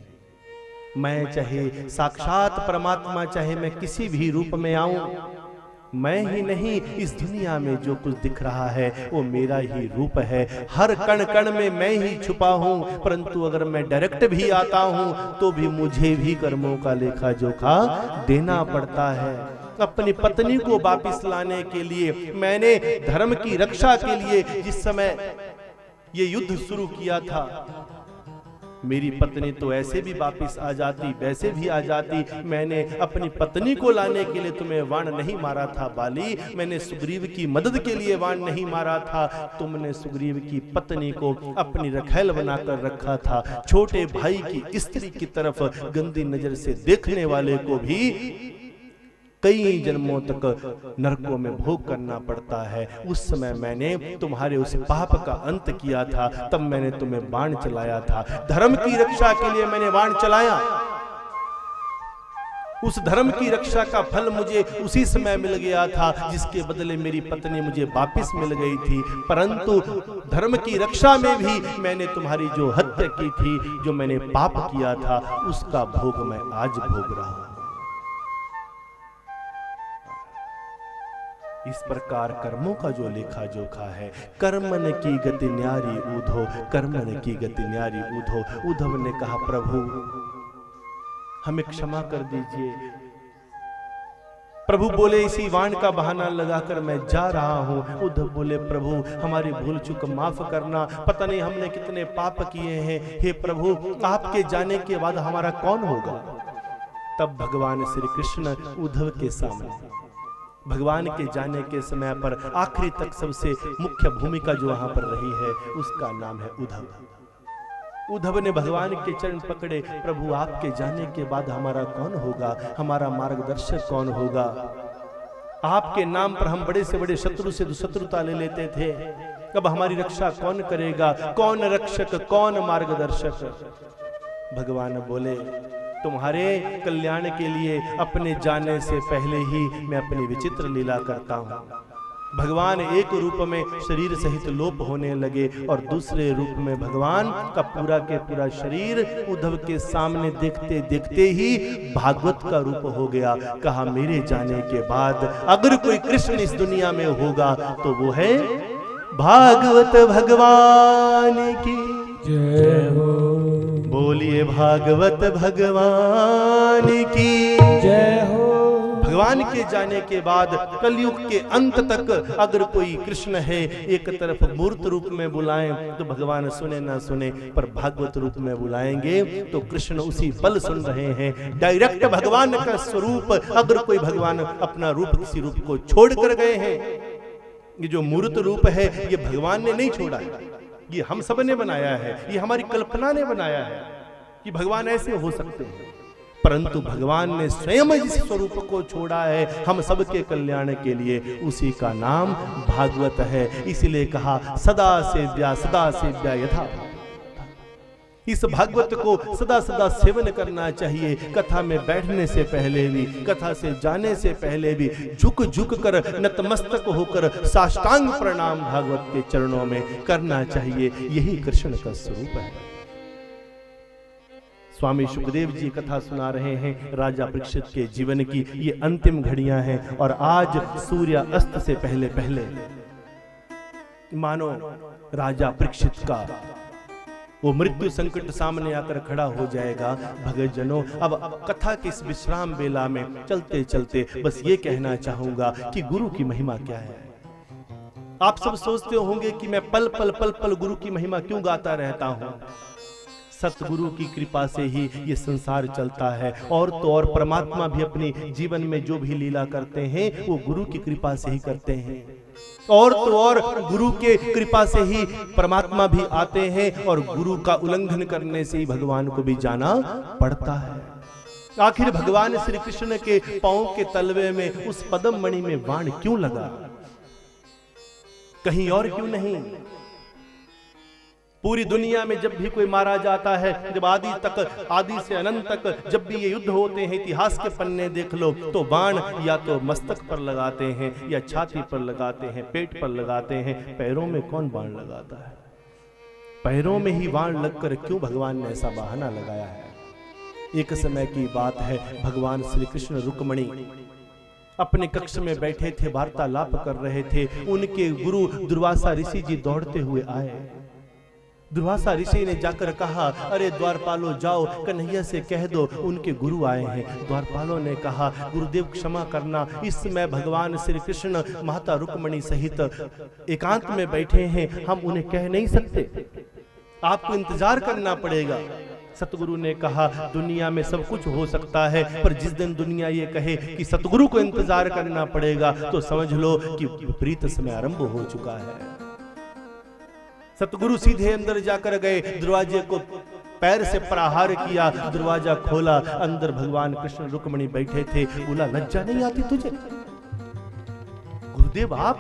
मैं चाहे साक्षात परमात्मा, चाहे मैं किसी भी रूप में आऊं, मैं ही नहीं, इस दुनिया में जो कुछ दिख रहा है वो मेरा ही रूप है। हर कण कण में मैं ही छुपा हूं, परंतु अगर मैं डायरेक्ट भी आता हूं तो भी मुझे भी कर्मों का लेखा जोखा देना पड़ता है। अपनी पत्नी को वापिस लाने के लिए, मैंने धर्म की रक्षा के लिए जिस समय ये युद्ध शुरू किया था, मेरी पत्नी तो ऐसे भी वापिस आ जाती, वैसे भी आ जाती। मैंने अपनी पत्नी को लाने के लिए तुम्हें बाण नहीं मारा था बाली, मैंने सुग्रीव की मदद के लिए बाण नहीं मारा था। तुमने सुग्रीव की पत्नी को अपनी रखैल बनाकर रखा था। छोटे भाई की स्त्री की तरफ गंदी नजर से देखने वाले को भी कई जन्मों तक नरकों में भोग करना पड़ता है। उस समय मैंने तुम्हारे उस पाप का अंत किया था, तब मैंने तुम्हें बाण चलाया था। धर्म की रक्षा के लिए मैंने बाण चलाया। उस धर्म की रक्षा का फल मुझे उसी समय मिल गया था जिसके बदले मेरी पत्नी मुझे वापस मिल गई थी। परंतु धर्म की रक्षा में भी मैंने तुम्हारी जो हत्या की थी, जो मैंने पाप किया था, उसका भोग मैं आज भोग रहा हूं। इस प्रकार कर्मों का जो लेखा जोखा है, कर्मन की गति न्यारी ऊधो, कर्मन की गति न्यारी ऊधो। उद्धव ने कहा, प्रभु हमें क्षमा कर दीजिए। प्रभु बोले, इसी वाण का बहाना लगाकर मैं जा रहा हूं। उद्धव बोले, प्रभु हमारी भूल चूक माफ करना, पता नहीं हमने कितने पाप किए हैं। हे प्रभु, आपके जाने के बाद हमारा कौन होगा? तब भगवान श्री कृष्ण उद्धव के सामने, भगवान के जाने के समय पर आखिरी तक सबसे मुख्य भूमिका जो वहां पर रही है, उसका नाम है उद्धव। उद्धव ने भगवान के चरण पकड़े, प्रभु आपके जाने के बाद हमारा कौन होगा? हमारा मार्गदर्शक कौन होगा? आपके नाम पर हम बड़े से बड़े शत्रु से शत्रुता ले लेते थे, अब हमारी रक्षा कौन करेगा? कौन रक्षक, कौन मार्गदर्शक? भगवान बोले, तुम्हारे कल्याण के लिए अपने जाने से पहले ही मैं अपनी विचित्र लीला करता हूं। भगवान एक रूप में शरीर सहित लोप होने लगे और दूसरे रूप में भगवान का पूरा के पूरा शरीर उद्धव के सामने देखते देखते ही भागवत का रूप हो गया। कहा मेरे जाने के बाद अगर कोई कृष्ण इस दुनिया में होगा तो वो है भागवत भगवान की जय हो। बोलिए भागवत भगवान की जय हो। भगवान के जाने के बाद कलयुग के अंत तक अगर कोई कृष्ण है, एक तरफ मूर्त रूप में बुलाएं तो भगवान सुने ना सुने, पर भागवत रूप में बुलाएंगे तो कृष्ण उसी पल सुन रहे हैं। डायरेक्ट भगवान का स्वरूप, अगर कोई भगवान अपना रूप किसी रूप को छोड़ कर गए हैं, ये जो मूर्त रूप है ये भगवान ने नहीं छोड़ा है, ये हम सब ने बनाया है, ये हमारी कल्पना ने बनाया है कि भगवान ऐसे हो सकते हैं। परंतु भगवान ने स्वयं जिस स्वरूप को छोड़ा है हम सबके कल्याण के लिए, उसी का नाम भागवत है। इसलिए कहा सदा सेव्या यथा। इस भागवत को सदा सदा सेवन करना चाहिए। कथा में बैठने से पहले भी, कथा से जाने से पहले भी झुक झुक कर नतमस्तक होकर साष्टांग प्रणाम भागवत के चरणों में करना चाहिए। यही कृष्ण का स्वरूप है। स्वामी सुखदेव जी कथा सुना रहे हैं राजा परीक्षित के जीवन की। ये अंतिम घड़ियां हैं और आज सूर्य अस्त से पहले पहले मानो राजा परीक्षित का वो मृत्यु संकट सामने आकर खड़ा हो जाएगा। भगत जनों, अब कथा के इस विश्राम बेला में चलते चलते बस ये कहना चाहूंगा कि गुरु की महिमा क्या है। आप सब सोचते होंगे कि मैं पल पल पल पल गुरु की महिमा क्यों गाता रहता हूं। सतगुरु की कृपा से ही ये संसार चलता है, और तो और परमात्मा भी अपनी जीवन में जो भी लीला करते हैं वो गुरु की कृपा से ही करते हैं, और तो और गुरु के कृपा से ही परमात्मा भी आते हैं, और गुरु का उल्लंघन करने से ही भगवान को भी जाना पड़ता है। आखिर भगवान श्री कृष्ण के पांव के तलवे में उस पद्म मणि में बाण क्यों लगा, कहीं और क्यों नहीं। पूरी दुनिया में जब भी कोई मारा जाता है, जब आदि से अनंत तक जब भी ये युद्ध होते हैं, इतिहास के पन्ने देख लो तो बाण या तो मस्तक पर लगाते हैं, या छाती पर लगाते हैं, पेट पर लगाते हैं। पैरों में कौन बाण लगाता है? पैरों में ही बाण लगकर क्यों भगवान ने ऐसा बहाना लगाया है? एक समय की बात है, भगवान श्री कृष्ण रुक्मणी अपने कक्ष में बैठे थे, वार्तालाप कर रहे थे। उनके गुरु दुर्वासा ऋषि जी दौड़ते हुए आए। दुर्वासा ऋषि ने जाकर कहा, अरे द्वारपालो जाओ, कन्हैया से कह दो उनके गुरु आए हैं। द्वारपालों ने कहा, गुरुदेव क्षमा करना, इस समय भगवान श्री कृष्ण माता रुक्मणी सहित एकांत में बैठे हैं, हम उन्हें कह नहीं सकते, आपको इंतजार करना पड़ेगा। सतगुरु ने कहा, दुनिया में सब कुछ हो सकता है, पर जिस दिन दुनिया ये कहे कि सतगुरु को इंतजार करना पड़ेगा तो समझ लो कि विपरीत समय आरंभ हो चुका है। सतगुरु सीधे अंदर जाकर गए, दरवाजे को पैर से प्रहार किया, दरवाजा खोला, अंदर भगवान कृष्ण रुक्मणी बैठे थे। बोला, लज्जा नहीं आती तुझे? गुरुदेव आप,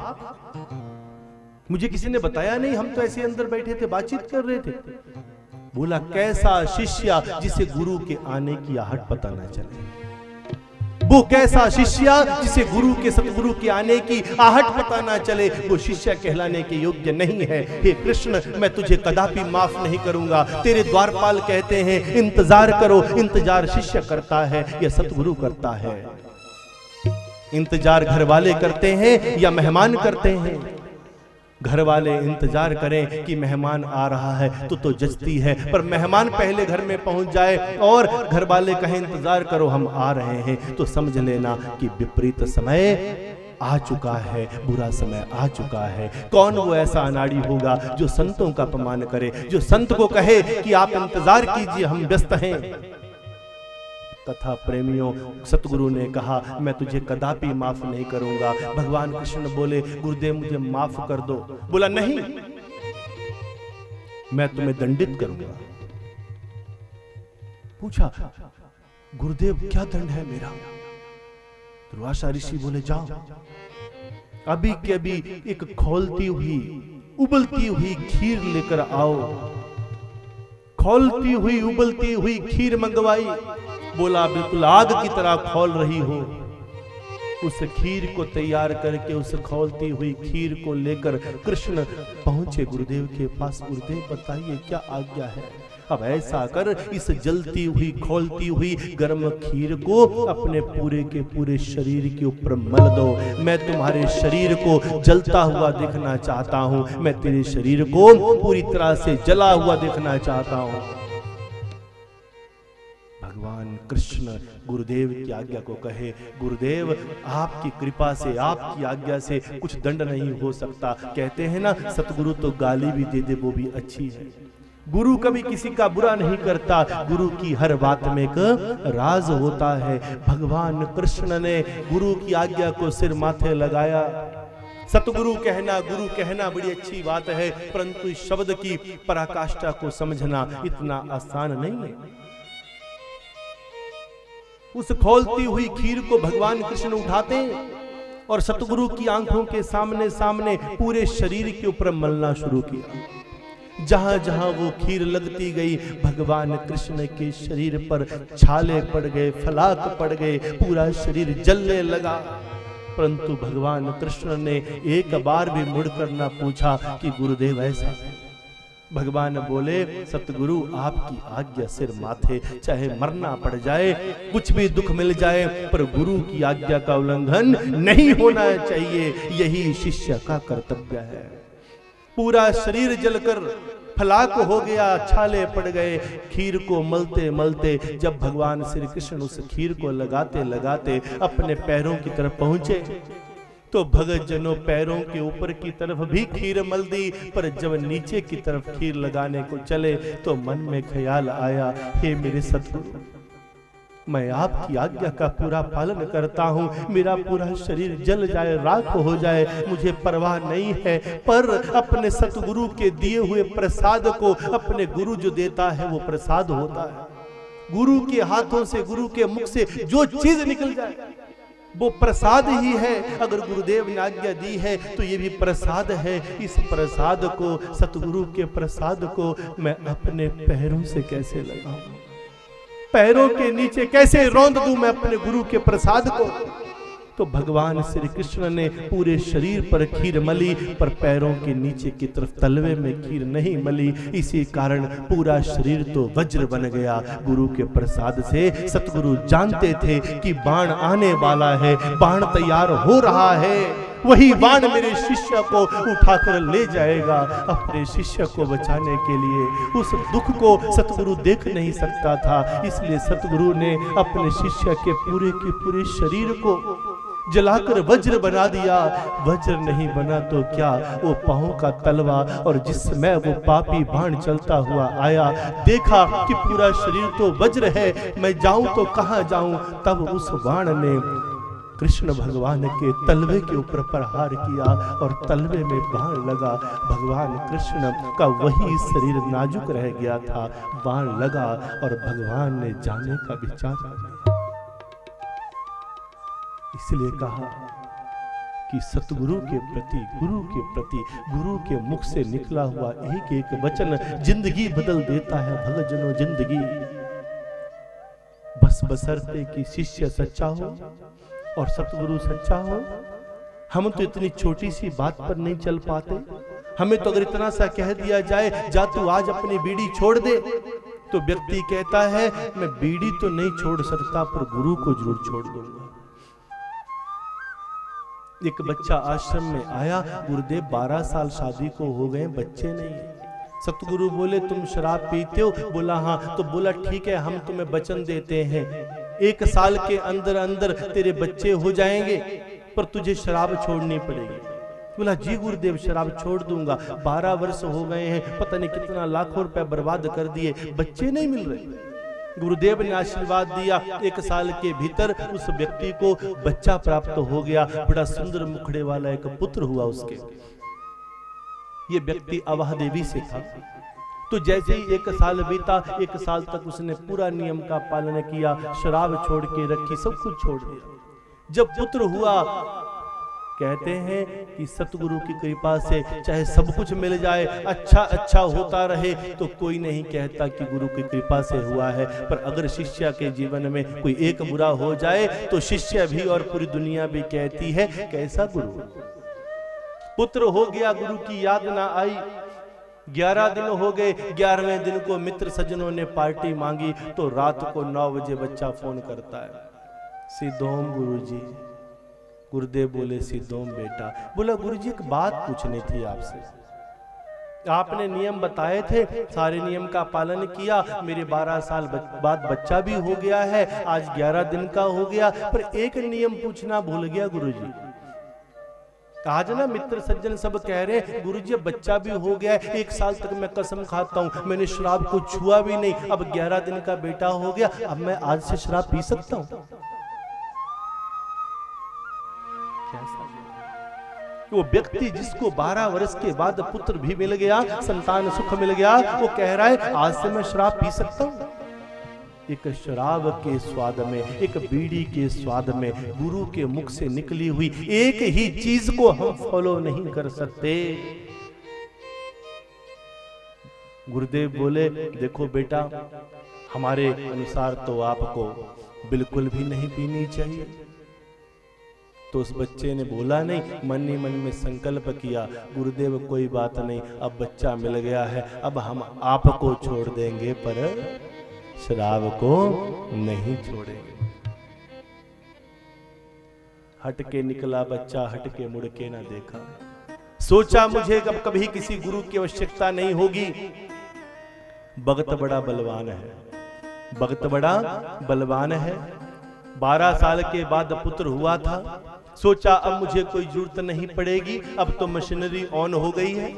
मुझे किसी ने बताया नहीं, हम तो ऐसे अंदर बैठे थे, बातचीत कर रहे थे। बोला, कैसा शिष्य जिसे गुरु के आने की आहट पता ना चले, वो कैसा शिष्य जिसे गुरु के सतगुरु के आने की आहट पता ना चले, वो शिष्य कहलाने के योग्य नहीं है। हे कृष्ण, मैं तुझे कदापि माफ नहीं करूंगा। तेरे द्वारपाल कहते हैं इंतजार करो। इंतजार शिष्य करता है या सतगुरु करता है? इंतजार घर वाले करते हैं या मेहमान करते हैं? घर वाले इंतजार करें कि मेहमान आ रहा है तो जचती है, पर मेहमान पहले घर में पहुंच जाए और घर वाले कहें इंतजार करो हम आ रहे हैं, तो समझ लेना कि विपरीत समय आ चुका है, बुरा समय आ चुका है। कौन वो ऐसा अनाड़ी होगा जो संतों का अपमान करे, जो संत को कहे कि आप इंतजार कीजिए हम व्यस्त हैं। कथा प्रेमियों, सतगुरु ने कहा, मैं तुझे कदापि माफ नहीं करूंगा। भगवान कृष्ण बोले, गुरुदेव मुझे माफ कर दो। बोला, नहीं, मैं तुम्हें दंडित करूंगा। पूछा, गुरुदेव क्या दंड है मेरा? दुर्वासा ऋषि बोले, जाओ अभी के अभी एक खौलती हुई उबलती हुई खीर लेकर आओ। खौलती हुई उबलती हुई खीर मंगवाई, बोला बिल्कुल आग की तरह खौल रही हो। उस खीर को तैयार करके उस खौलती हुई खीर को लेकर कृष्ण पहुंचे गुरुदेव के पास। गुरुदेव बताइए क्या आज्ञा है। अब ऐसा कर इस जलती हुई खौलती हुई गर्म खीर को अपने पूरे के पूरे शरीर के ऊपर मल दो। मैं तुम्हारे शरीर को जलता हुआ देखना चाहता हूं। मैं तेरे शरीर को पूरी तरह से जला हुआ देखना चाहता हूं। भगवान कृष्ण गुरुदेव की आज्ञा को कहे, गुरुदेव आपकी कृपा से आपकी आज्ञा से कुछ दंड नहीं हो सकता। कहते हैं ना सतगुरु तो गाली भी दे दे वो भी अच्छी है। गुरु कभी किसी का बुरा नहीं करता। गुरु की हर बात में एक राज होता है। भगवान कृष्ण ने गुरु की आज्ञा को सिर माथे लगाया। सतगुरु कहना गुरु कहना बड़ी अच्छी बात है, परंतु इस शब्द की पराकाष्ठा को समझना इतना आसान नहीं है। उस खौलती हुई खीर को भगवान कृष्ण उठाते और सतगुरु की आंखों के सामने सामने पूरे शरीर के ऊपर मलना शुरू किया। जहां जहां वो खीर लगती गई भगवान कृष्ण के शरीर पर छाले पड़ गए, फलाक पड़ गए, पूरा शरीर जलने लगा। परंतु भगवान कृष्ण ने एक बार भी मुड़कर ना पूछा कि गुरुदेव ऐसा। भगवान बोले सतगुरु आपकी आज्ञा सिर माथे, चाहे मरना पड़ जाए, कुछ भी दुख मिल जाए, पर गुरु की आज्ञा का उल्लंघन नहीं होना चाहिए। यही शिष्य का कर्तव्य है। पूरा शरीर जलकर फलाक हो गया, छाले पड़ गए। खीर को मलते मलते जब भगवान श्री कृष्ण उस खीर को लगाते लगाते अपने पैरों की तरफ पहुंचे तो भगत जनों पैरों के ऊपर की तरफ भी खीर मल दी। पर जब नीचे की तरफ खीर लगाने को चले तो मन में ख्याल आया, हे मेरे सतगुरु, मैं आपकी आज्ञा का पूरा पालन करता हूँ। मेरा पूरा शरीर जल जाए, राख हो जाए, मुझे परवाह नहीं है, पर अपने सतगुरु के दिए हुए प्रसाद को अपने गुरु जो देता है वो प्रसाद होता है। गुरु के हाथों से, गुरु के मुख से जो चीज निकल जाए वो प्रसाद ही है। अगर गुरुदेव ने आज्ञा दी है तो ये भी प्रसाद है। इस प्रसाद को, सतगुरु के प्रसाद को मैं अपने पैरों से कैसे लगाऊं, पैरों के नीचे कैसे रौंद दूं मैं अपने गुरु के प्रसाद को। तो भगवान श्री कृष्ण ने पूरे शरीर पर खीर मली, पर पैरों के नीचे की तरफ तलवे में खीर नहीं मली। इसी कारण पूरा शरीर तो वज्र बन गया गुरु के प्रसाद से। सतगुरु जानते थे कि बाण आने वाला है, बाण तैयार हो रहा है। वही बाण मेरे शिष्य को उठाकर ले जाएगा। अपने शिष्य को बचाने के लिए उस दुख को सतगुरु देख नहीं सकता था, इसलिए सतगुरु ने अपने शिष्य के पूरे शरीर को जलाकर वज्र बना दिया। वज्र नहीं बना तो क्या, वो पांव का तलवा। और जिस समय वो पापी बाण चलता हुआ आया, देखा कि पूरा शरीर तो वज्र है, मैं जाऊं तो कहां जाऊं। तब उस बाण ने कृष्ण भगवान के तलवे के ऊपर प्रहार किया और तलवे में बाण लगा। भगवान कृष्ण का वही शरीर नाजुक रह गया था, बाण लगा और भगवान ने जाने का विचार किया। इसलिए कहा कि सतगुरु के प्रति, गुरु के प्रति, गुरु के मुख से निकला हुआ एक एक वचन जिंदगी बदल देता है। भगत जनों, जिंदगी बस बशर्ते कि शिष्य सच्चा हो और सतगुरु सच्चा हो। हम तो इतनी छोटी सी बात पर नहीं चल पाते। हमें तो अगर इतना सा कह दिया जाए, जा तू आज अपनी बीड़ी छोड़ दे, तो व्यक्ति कहता है मैं बीड़ी तो नहीं छोड़ सकता पर गुरु को जरूर छोड़ दूंगा। एक बच्चा आश्रम में आया, गुरुदेव 12 साल शादी को हो गए, बच्चे नहीं। सतगुरु बोले तुम शराब पीते हो? बोला हाँ। तो बोला ठीक है, हम तुम्हें वचन देते हैं 1 साल के अंदर अंदर तेरे बच्चे हो जाएंगे, पर तुझे शराब छोड़नी पड़ेगी। बोला जी गुरुदेव, शराब छोड़ दूंगा। 12 वर्ष हो गए हैं, पता नहीं कितना लाखों रुपए बर्बाद कर दिए, बच्चे नहीं मिल रहे। गुरुदेव ने आशीर्वाद दिया, 1 साल के भीतर उस व्यक्ति को बच्चा प्राप्त हो गया। बड़ा सुंदर मुखड़े वाला एक पुत्र हुआ उसके। ये व्यक्ति अवाह देवी से था। तो जैसे ही 1 साल बीता, 1 साल तक उसने पूरा नियम का पालन किया, शराब छोड़ के रखी, सब कुछ छोड़ दिया। जब पुत्र हुआ कहते हैं कि सतगुरु की कृपा से चाहे सब कुछ मिल जाए, अच्छा अच्छा होता रहे, तो कोई नहीं कहता कि गुरु की कृपा से हुआ है। पर अगर शिष्य के जीवन में कोई एक बुरा हो जाए तो शिष्य भी और पूरी दुनिया भी कहती है कैसा गुरु। पुत्र हो गया, गुरु की याद ना आई। 11 दिन हो गए, 11वें दिन को मित्र सज्जनों ने पार्टी मांगी तो रात को 9 बजे बच्चा फोन करता है, सिद्धोम गुरुजी। गुरुदेव बोले सिद्धोम बेटा। बोला गुरुजी एक बात पूछनी थी आपसे, आपने नियम बताए थे, सारे नियम का पालन किया, मेरे 12 साल बाद बच्चा भी हो गया है, आज 11 दिन का हो गया, पर एक नियम पूछना भूल गया गुरुजी। आज ना मित्र सज्जन सब कह रहे गुरुजी अब बच्चा भी हो गया है, 1 साल तक मैं कसम खाता हूं मैंने शराब को छुआ भी नहीं, अब 11 दिन का बेटा हो गया, अब मैं आज से शराब पी सकता हूं। वो व्यक्ति जिसको 12 वर्ष के बाद पुत्र भी मिल गया, संतान सुख मिल गया, वो कह रहा है आज से मैं शराब पी सकता हूं। एक शराब के स्वाद में, एक बीड़ी के स्वाद में गुरु के मुख से निकली हुई एक ही चीज को हम फॉलो नहीं कर सकते। गुरुदेव बोले देखो बेटा, हमारे अनुसार तो आपको बिल्कुल भी नहीं पीनी चाहिए। तो उस बच्चे ने बोला नहीं, मन ही मन में संकल्प किया गुरुदेव कोई बात नहीं, अब बच्चा मिल गया है, अब हम आपको छोड़ देंगे पर शराब को नहीं छोड़ेंगे। हट के निकला बच्चा, हट के मुड़ के ना देखा। सोचा मुझे कभी किसी गुरु की आवश्यकता नहीं होगी। भक्त बड़ा बलवान है, भक्त बड़ा बलवान है। 12 साल के बाद पुत्र हुआ था, सोचा अब मुझे कोई जरूरत नहीं पड़ेगी, अब तो मशीनरी ऑन हो गई है।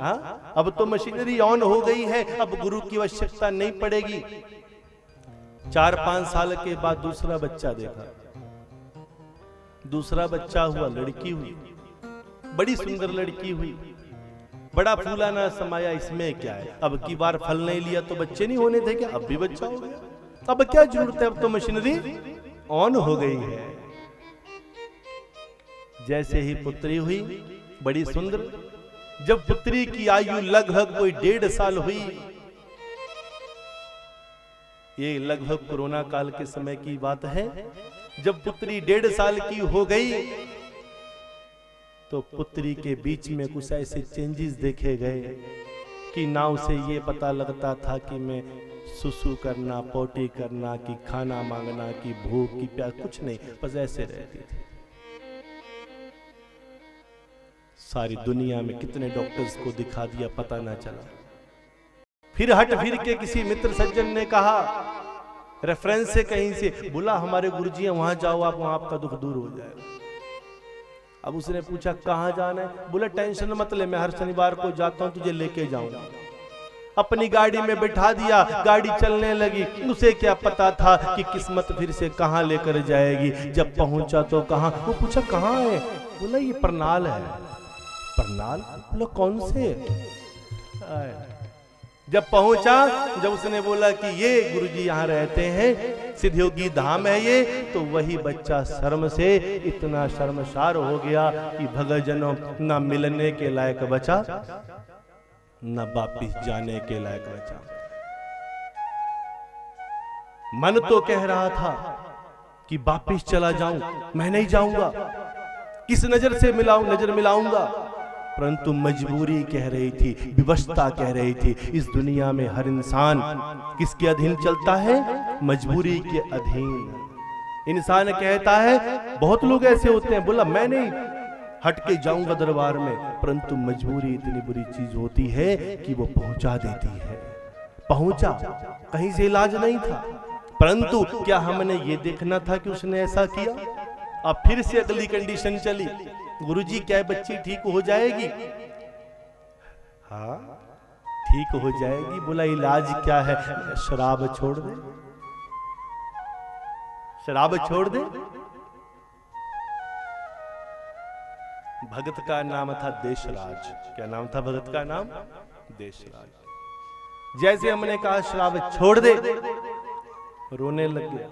हाँ, अब तो मशीनरी ऑन हो गई है, अब गुरु की आवश्यकता नहीं पड़ेगी। 4-5 साल के बाद दूसरा बच्चा देखा, दूसरा बच्चा हुआ, लड़की हुई, बड़ी सुंदर लड़की हुई, बड़ा फूला ना समाया, इसमें क्या है, अब की बार फल नहीं लिया तो बच्चे नहीं होने थे क्या, अब भी बच्चा हो गया, अब क्या जरूरत है, अब तो मशीनरी ऑन हो गई है। जैसे ही पुत्री हुई बड़ी सुंदर, जब पुत्री की आयु लगभग कोई 1.5 साल हुई, ये लगभग कोरोना काल के समय की बात है, जब पुत्री 1.5 साल की हो गई तो पुत्री के बीच में कुछ ऐसे चेंजेस देखे गए कि ना उसे ये पता लगता था कि मैं सुसु करना, पोटी करना, कि खाना मांगना, कि भूख की प्यास, कुछ नहीं, बस ऐसे रहती थी। सारी दुनिया में कितने डॉक्टर्स को दिखा दिया, पता ना चला। फिर हट फिर के किसी मित्र सज्जन ने कहा, रेफरेंस से कहीं से, बोला हमारे गुरुजी हैं वहां जाओ, आप वहां आपका दुख दूर हो जाएगा। अब उसने पूछा कहां जाना है, बोला टेंशन मत ले, मैं हर शनिवार को जाता हूं, तुझे लेके जाऊंगा। अपनी गाड़ी में बिठा दिया, गाड़ी चलने लगी। उसे क्या पता था कि किस्मत फिर से कहां लेकर जाएगी। जब पहुंचा तो कहां, वो पूछा कहां है, बोला ये परनाल है। परनाल, बोला कौन से? जब पहुंचा, जब उसने बोला कि ये गुरुजी यहाँ रहते हैं, सिद्धयोगी धाम है ये, तो वही बच्चा शर्म से इतना शर्मसार हो गया कि भगतजनों न मिलने के लायक बचा, न वापिस जाने के लायक बचा। मन तो कह रहा था कि वापिस चला जाऊं, मैं नहीं जाऊंगा, किस नजर से नजर मिलाऊंगा, परंतु मजबूरी कह रही थी, विवशता कह रही थी। इस दुनिया में हर इंसान किसके अधीन चलता है? मजबूरी के अधीन। इंसान कहता है, बहुत लोग ऐसे होते हैं, बोला मैं नहीं हट के जाऊंगा दरबार में, परंतु मजबूरी इतनी बुरी चीज होती है कि वो पहुंचा देती है। पहुंचा, कहीं से इलाज नहीं था, परंतु क्या हमने ये देखना था कि उसने ऐसा किया? अब फिर से अगली कंडीशन चली, गुरुजी क्या बच्ची ठीक हो जाएगी? हाँ ठीक हो जाएगी। बोला इलाज क्या है? शराब छोड़ दे, शराब छोड़ दे। भगत का नाम था देशराज। क्या नाम था भगत का नाम? देशराज। जैसे हमने कहा शराब छोड़ दे, रोने लग गया।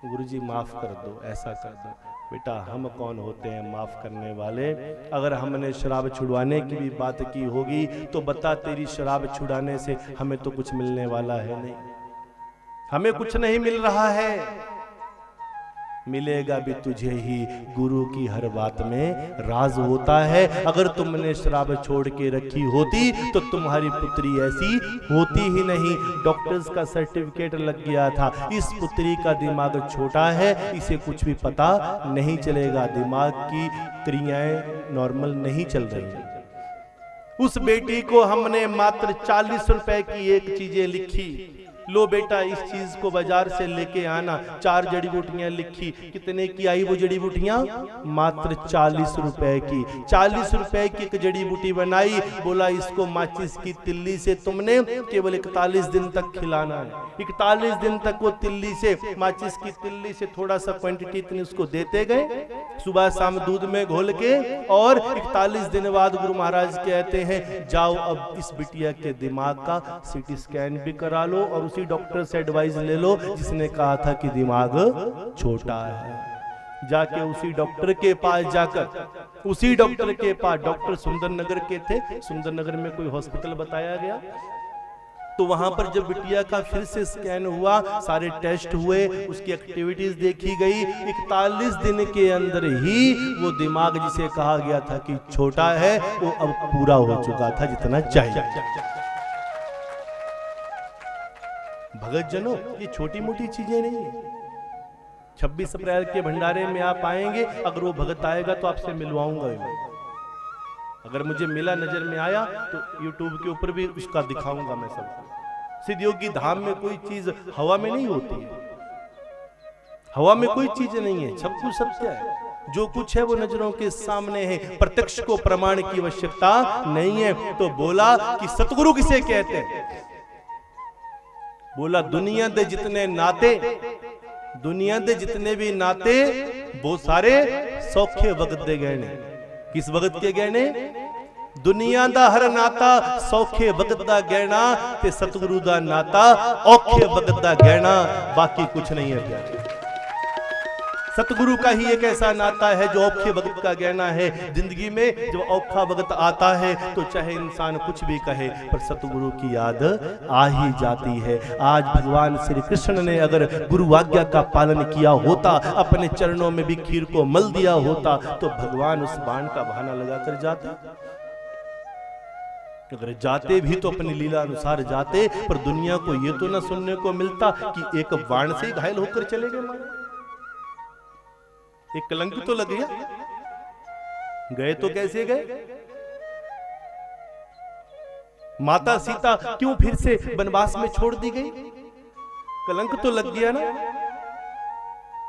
गुरुजी माफ कर दो, ऐसा कर दो। बेटा हम कौन होते हैं माफ करने वाले? अगर हमने शराब छुड़वाने की भी बात की होगी तो बता, तेरी शराब छुड़ाने से हमें तो कुछ मिलने वाला है नहीं, हमें कुछ नहीं मिल रहा है। मिलेगा भी तुझे ही, गुरु की हर बात में राज होता है। अगर तुमने शराब छोड़ के रखी होती तो तुम्हारी पुत्री ऐसी होती ही नहीं। डॉक्टर्स का सर्टिफिकेट लग गया था, इस पुत्री का दिमाग छोटा है, इसे कुछ भी पता नहीं चलेगा, दिमाग की क्रियाएं नॉर्मल नहीं चल रही। उस बेटी को हमने मात्र 40 रुपए की एक चीजें लिखी, लो बेटा इस चीज को बाजार से लेके आना। 4 जड़ी बूटियां लिखी, कितने की आई वो जड़ी बूटियां? मात्र 40 रुपए की। 40 रुपए की एक जड़ी बूटी बनाई, बोला इसको माचिस की तिल्ली से तुमने केवल 41 दिन तक खिलाना है। 41 दिन तक वो तिल्ली से, माचिस की तिल्ली से थोड़ा सा क्वांटिटी इतनी उसको देते गए, सुबह शाम दूध में घोल के, और 41 दिन बाद गुरु महाराज कहते हैं जाओ अब इस बिटिया के दिमाग का सीटी स्कैन भी करा लो और उसी डॉक्टर से एडवाइस ले लो जिसने कहा था कि दिमाग छोटा है। जाके उसी डॉक्टर के पास जाकर, उसी डॉक्टर के पास, डॉक्टर सुंदरनगर के थे, सुंदरनगर में कोई हॉस्पिटल बताया गया, तो वहां पर जब बिटिया का फिर से स्कैन हुआ, सारे टेस्ट हुए, उसकी एक्टिविटीज देखी गई, 41 दिन के अंदर ही वो दिमाग जिसे कहा गया था कि छोटा है वो अब पूरा हो चुका था जितना चाहिए। भगत जनों, ये छोटी मोटी चीजें नहीं है। 26 अप्रैल के भंडारे में आप आएंगे, अगर वो भगत आएगा तो आपसे मिलवाऊंगा मैं। अगर मुझे मिला, नजर में आया तो YouTube के ऊपर भी उसका दिखाऊंगा मैं सबको। सिद्ध योगी धाम में कोई चीज हवा में नहीं होती है, हवा में कोई चीज नहीं है, सब कुछ सत्य है। जो कुछ है वो नजरों के सामने है, प्रत्यक्ष को प्रमाण की आवश्यकता नहीं है। तो बोला कि सतगुरु किसे कहते हैं? बोला दुनिया दे जितने नाते, दुनिया दे जितने भी नाते वो सारे सौखे वक्त दे गहने। किस वक्त के गहने? दुनिया दा हर नाता सौखे वक्त दा गहना ते सतगुरु दा नाता औखे वक्त दा गहना, बाकी कुछ नहीं है प्यारे। सतगुरु का ही एक ऐसा नाता है जो औखे वक्त का गहना है। जिंदगी में जब औखा वक्त आता है तो चाहे इंसान कुछ भी कहे, पर सतगुरु की याद आ ही जाती है। आज भगवान श्री कृष्ण ने अगर गुरु आज्ञा का पालन किया होता, अपने चरणों में भी खीर को मल दिया होता, तो भगवान उस बाण का बहाना लगाकर जाते। अगर जाते भी तो अपनी लीला अनुसार जाते, पर दुनिया को ये तो ना सुनने को मिलता कि एक बाण से ही घायल होकर चले गए मारे। एक कलंक तो लग गया, गए तो कैसे गए? माता सीता क्यों फिर से वनवास में छोड़ दी गई? कलंक तो लग गया ना।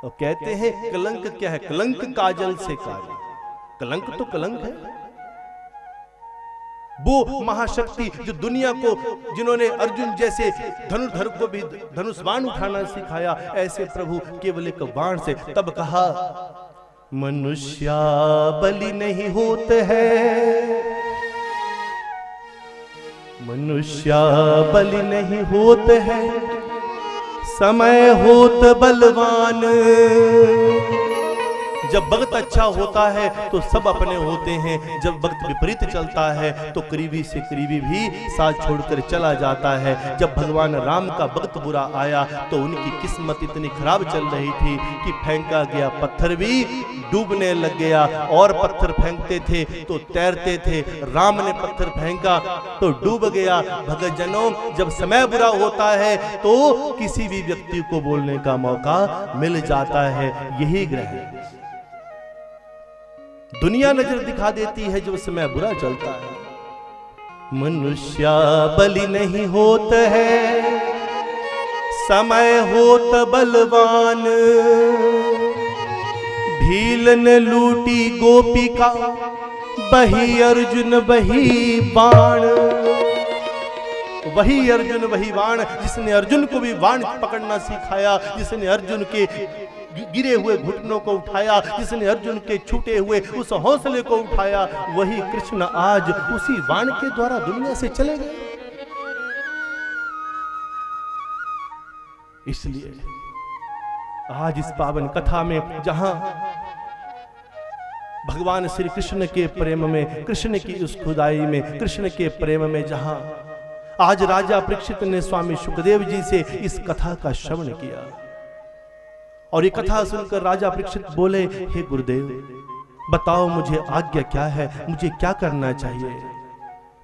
और कहते हैं कलंक क्या है? कलंक काजल से काजल, कलंक तो कलंक है। वो महाशक्ति जो दुनिया को, जिन्होंने अर्जुन जैसे धनुर्धर को भी धनुष बाण उठाना सिखाया, ऐसे प्रभु केवल एक बाण से, तब कहा मनुष्य बलि नहीं होते हैं, मनुष्य बलि नहीं होते हैं, समय होत बलवान। जब वक्त अच्छा होता है तो सब अपने होते हैं, जब वक्त विपरीत चलता है तो करीबी से करीबी भी साथ छोड़कर चला जाता है। जब भगवान राम का वक्त बुरा आया तो उनकी किस्मत इतनी खराब चल रही थी कि फेंका गया पत्थर भी डूबने लग गया, और पत्थर फेंकते थे तो तैरते थे। राम ने पत्थर फेंका तो डूब गया। भगत जनों, जब समय बुरा होता है तो किसी भी व्यक्ति को बोलने का मौका मिल जाता है। यही ग्रह है। दुनिया नजर दिखा देती है जब समय बुरा चलता है। मनुष्य बलि नहीं होत है, समय होत बलवान। भीलन लूटी गोपिका, बही अर्जुन बही बाण। वही अर्जुन वही बाण, जिसने अर्जुन को भी बाण पकड़ना सिखाया, जिसने अर्जुन के गिरे हुए घुटनों को उठाया, जिसने अर्जुन के छूटे हुए उस हौसले को उठाया, वही कृष्ण आज उसी बाण के द्वारा दुनिया से चले गए। इसलिए आज इस पावन कथा में जहां भगवान श्री कृष्ण के प्रेम में, कृष्ण की उस खुदाई में, कृष्ण के प्रेम में जहां आज राजा परीक्षित ने स्वामी सुखदेव जी से इस कथा का श्रवण किया और ये कथा सुनकर राजा परीक्षित बोले, हे गुरुदेव बताओ मुझे आज्ञा क्या है, मुझे क्या करना चाहिए,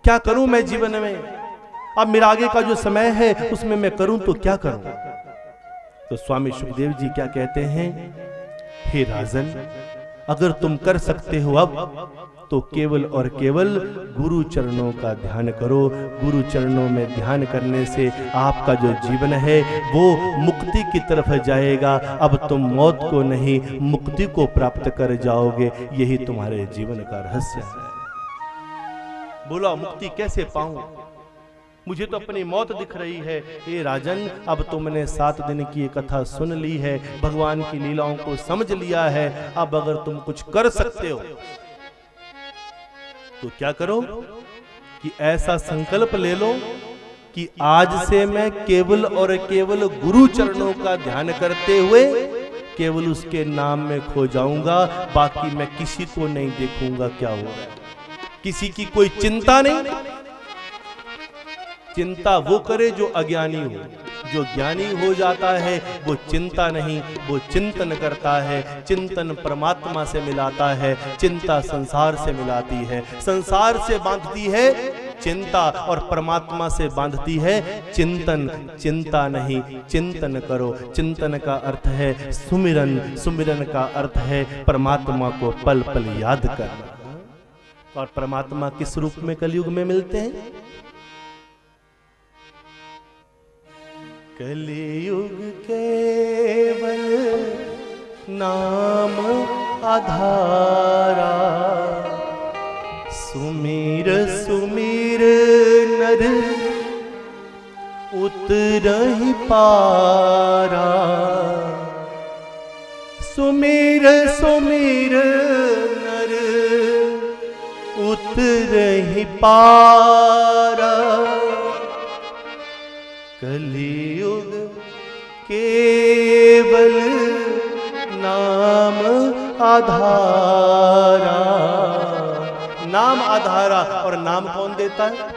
क्या करूं मैं जीवन में, अब मेरा आगे का जो समय है उसमें मैं करूं तो क्या करूं। तो स्वामी सुखदेव जी क्या कहते हैं, हे राजन अगर तुम कर सकते हो अब तो केवल और केवल गुरु चरणों का ध्यान करो। गुरु चरणों में ध्यान करने से आपका जो जीवन है वो मुक्ति की तरफ जाएगा। अब तुम मौत को नहीं मुक्ति को प्राप्त कर जाओगे, यही तुम्हारे जीवन का रहस्य है। बोला मुक्ति कैसे पाऊं, मुझे तो अपनी मौत दिख रही है। हे राजन अब तुमने 7 दिन की कथा सुन ली है, भगवान की लीलाओं को समझ लिया है, अब अगर तुम कुछ कर सकते हो तो क्या करो कि ऐसा संकल्प ले लो कि आज से मैं केवल और केवल गुरु चरणों का ध्यान करते हुए केवल उसके नाम में खो जाऊंगा, बाकी मैं किसी को नहीं देखूंगा क्या हो रहा है, किसी की कोई चिंता नहीं। चिंता वो करे जो अज्ञानी हो, जो ज्ञानी हो जाता है वो चिंता नहीं, वो चिंतन करता है। चिंतन परमात्मा से मिलाता है, चिंता संसार से मिलाती है, संसार से बांधती है चिंता और परमात्मा से बांधती है चिंतन। चिंता नहीं, चिंतन करो। चिंतन का अर्थ है सुमिरन, सुमिरन का अर्थ है परमात्मा को पल पल याद करना। और परमात्मा किस रूप में कलयुग में मिलते हैं? कलियुग केवल नाम आधारा, सुमीर सुमीर नर उतरहि पारा, सुमीर सुमीर नर उतरहि पारा। कलियुग केवल नाम आधारा। नाम आधारा, और नाम कौन देता है?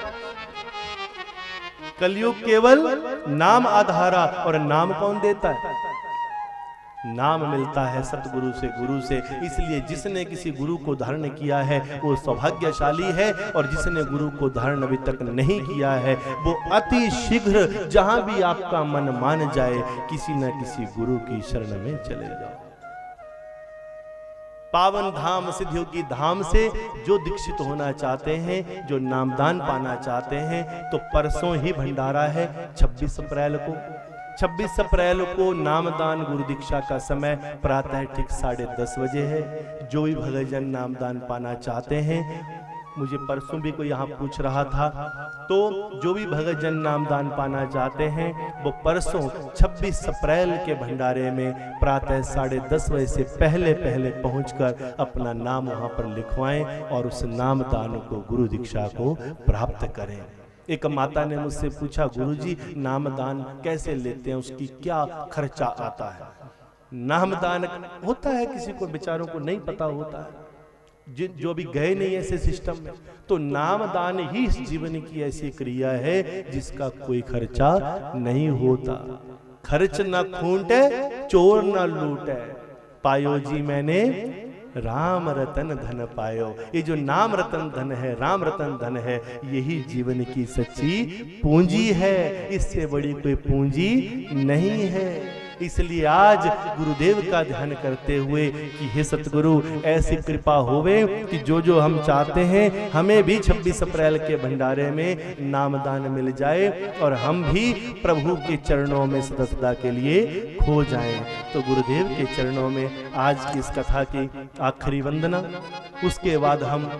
कलियुग केवल नाम आधारा, और नाम कौन देता है? नाम मिलता है सतगुरु से, गुरु से। इसलिए जिसने किसी गुरु को धारण किया है वो सौभाग्यशाली है, और जिसने गुरु को धारण अभी तक नहीं किया है वो अति शीघ्र जहां भी आपका मन मान जाए किसी न किसी गुरु की शरण में चले जाओ। पावन धाम सिद्धयोगी धाम से जो दीक्षित होना चाहते हैं, जो नामदान पाना चाहते हैं, तो परसों ही भंडारा है 26 अप्रैल को। 26 अप्रैल को नामदान गुरु दीक्षा का समय प्रातः ठीक 10:30 बजे है। जो भी भक्तजन नामदान पाना चाहते हैं, मुझे परसों भी कोई यहाँ पूछ रहा था, तो जो भी भक्तजन नामदान पाना चाहते हैं वो परसों 26 अप्रैल के भंडारे में प्रातः 10:30 बजे से पहले पहले पहुंचकर अपना नाम वहां पर लिखवाएं और उस नामदान को गुरु दीक्षा को प्राप्त करें। एक माता ने मुझसे पूछा, गुरुजी नामदान कैसे लेते हैं, उसकी क्या खर्चा आता है? नामदान होता है, किसी को बेचारों को नहीं पता होता है, जो भी गए नहीं ऐसे सिस्टम में, तो नामदान ही इस जीवन की ऐसी क्रिया है जिसका कोई खर्चा नहीं होता। खर्च न खूंटे चोर न लूटे, पायो जी मैंने राम रतन धन पायो। ये जो नाम रतन धन है, राम रतन धन है, यही जीवन की सच्ची पूंजी है। इससे बड़ी कोई पूंजी नहीं है। इसलिए आज गुरुदेव का ध्यान करते हुए कि हे सतगुरु ऐसी कृपा होवे कि जो जो हम चाहते हैं हमें भी 26 अप्रैल के भंडारे में नामदान मिल जाए और हम भी प्रभु के चरणों में सदा सदा के लिए खो जाएं। तो गुरुदेव के चरणों में आज की इस कथा की आखिरी वंदना, उसके बाद हम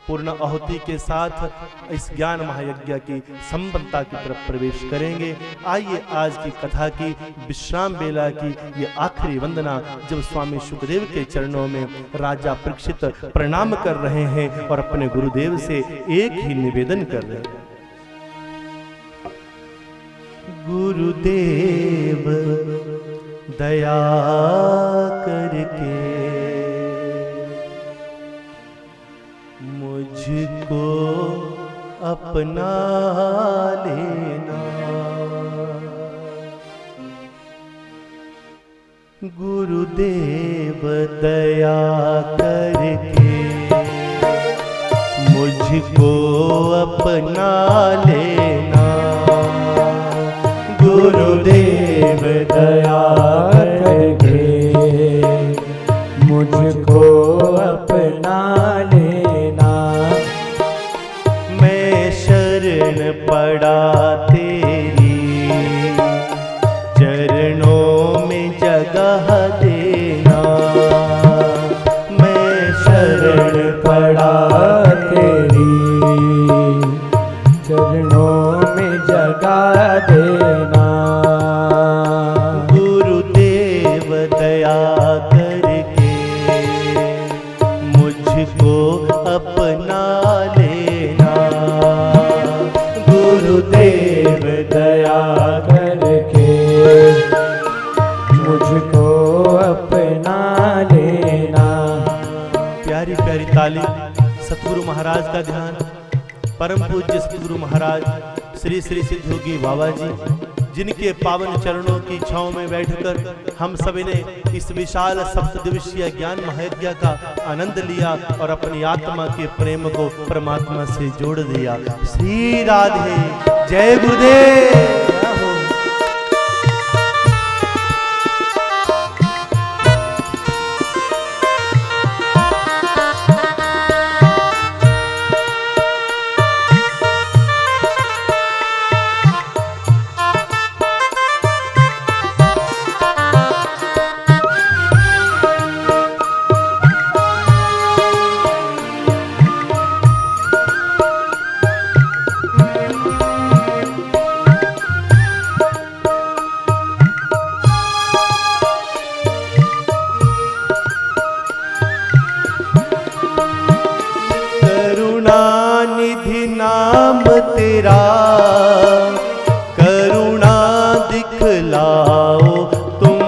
पूर्ण आहुति के साथ इस ज्ञान महायज्ञ की संपन्नता की तरफ प्रवेश करेंगे। आइए आज की कथा की विश्राम बेला की ये आखिरी वंदना, जब स्वामी सुखदेव के चरणों में राजा परीक्षित प्रणाम कर रहे हैं और अपने गुरुदेव से एक ही निवेदन कर रहे हैं, गुरुदेव दया करके मुझको अपना लेना। गुरुदेव दया करके मुझको अपना लेना। गुरुदेव दया करके मुझको अपना लेना। मैं शरण पड़ा तेरी चरणों में जगह देना। मैं शरण पड़ा तेरी चरणों में जगह देना। गुरुदेव दया करके मुझको अपना लेना। गुरुदेव दया करके मुझको अपना लेना। प्यारी प्यारी ताली सतगुरु महाराज का ध्यान। परम पूज्य सतगुरु महाराज श्री श्री सिद्ध योगी बाबा जी, जिनके पावन चरणों की छांव में बैठकर हम सभी ने इस विशाल सप्तदिवसीय ज्ञान महायज्ञ का आनंद लिया और अपनी आत्मा के प्रेम को परमात्मा से जोड़ दिया। श्री राधे, जय गुरुदेव। करुणानिधि नाम तेरा करुणा दिखलाओ तुम।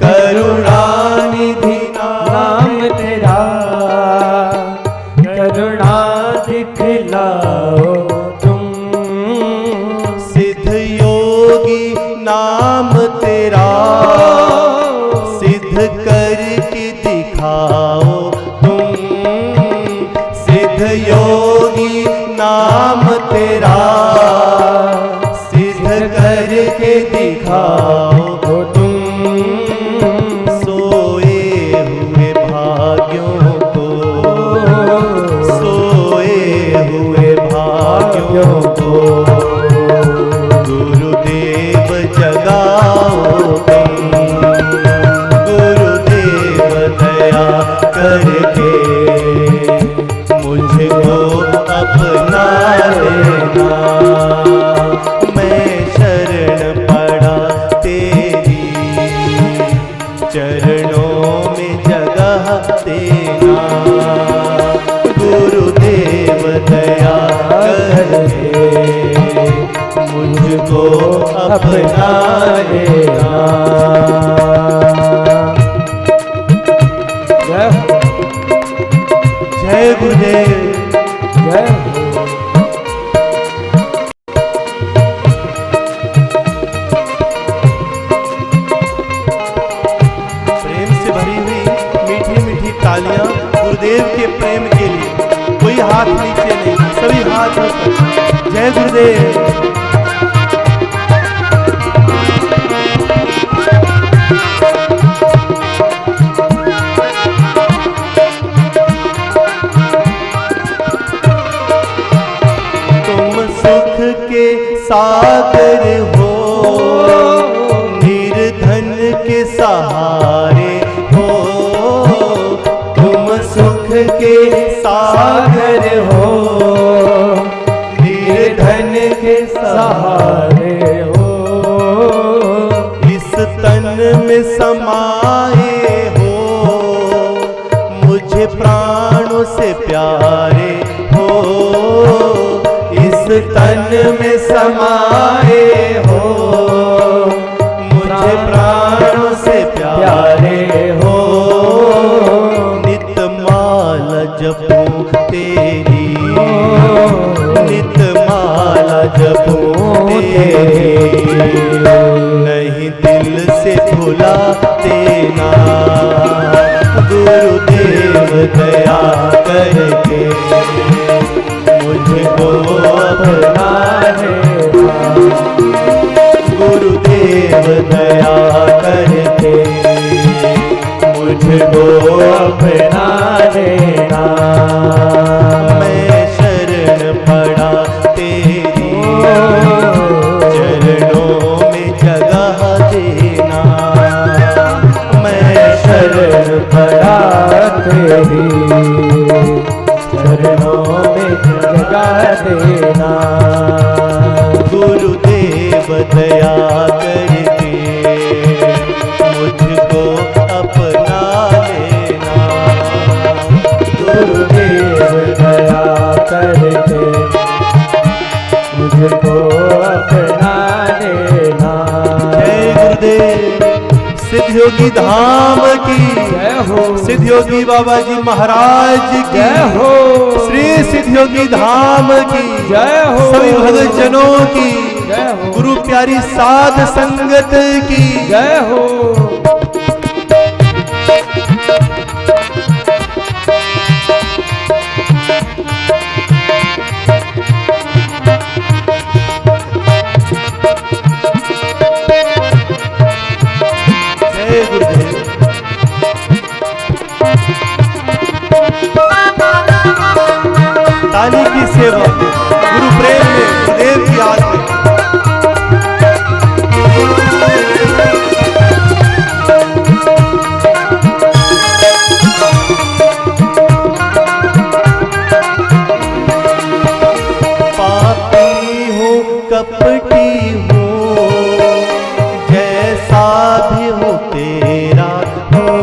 करुणानिधि नाम तेरा करुणा दिखलाओ तुम। सिद्ध योगी नाम तेरा सिद्ध करके दिखाओ तुम। सिद्ध योगी नाम तेरा सिद्ध करके दिखाओ तुम। सोए हुए भाग्यों को सोए हुए भाग्यों को गुरुदेव जगाओ तुम। गुरुदेव दया करके मुझको अपना लेना। मैं शरण पड़ा तेरी चरणों में जगह देना। गुरुदेव दया करके मुझको अपना लेना। जय गुरुदेव, जय प्रेम से भरी हुई मीठी मीठी तालियां गुरुदेव के प्रेम के लिए। कोई हाथ नीचे नहीं, सभी हाथ ऊपर। जय गुरुदेव। तुम सुख के सागर हो, निर्धन के सहारे हो। तुम सुख के सागर हो, निर्धन के सहारे हो। इस तन में समाये हो, मुझे प्राणों से प्यारे हो। इस तन में समाये हो, मुझे रे हो, नित माला जपूं तेरी, नित माला जपूं तेरी, नहीं दिल से भुला देना गुरुदेव दया करके मुझको अपना लेना, गुरुदेव दया करके मुझको अपना लेना। मैं शरण पड़ा तेरी, चरणों में जगह देना, मैं शरण पड़ा तेरी, चरणों में जगह देना। गुरुदेव दया करके मुझको अपना लेना, गुरुदेव दया करके मुझको अपना लेना। जय गुरुदेव। सिद्ध योगी धाम की जय हो, सिद्ध योगी बाबा जी महाराज की जय हो, श्री सिद्ध योगी धाम की जय हो, सभी भगत जनों की जय हो, गुरु प्यारी साध संगत की जय हो। जय गुरुदेव। ताली की सेवा गुरु प्रेम में, गुरुदेव की याद में। पापी हूँ कपटी हूँ, जैसा भी हूँ तेरा हूँ।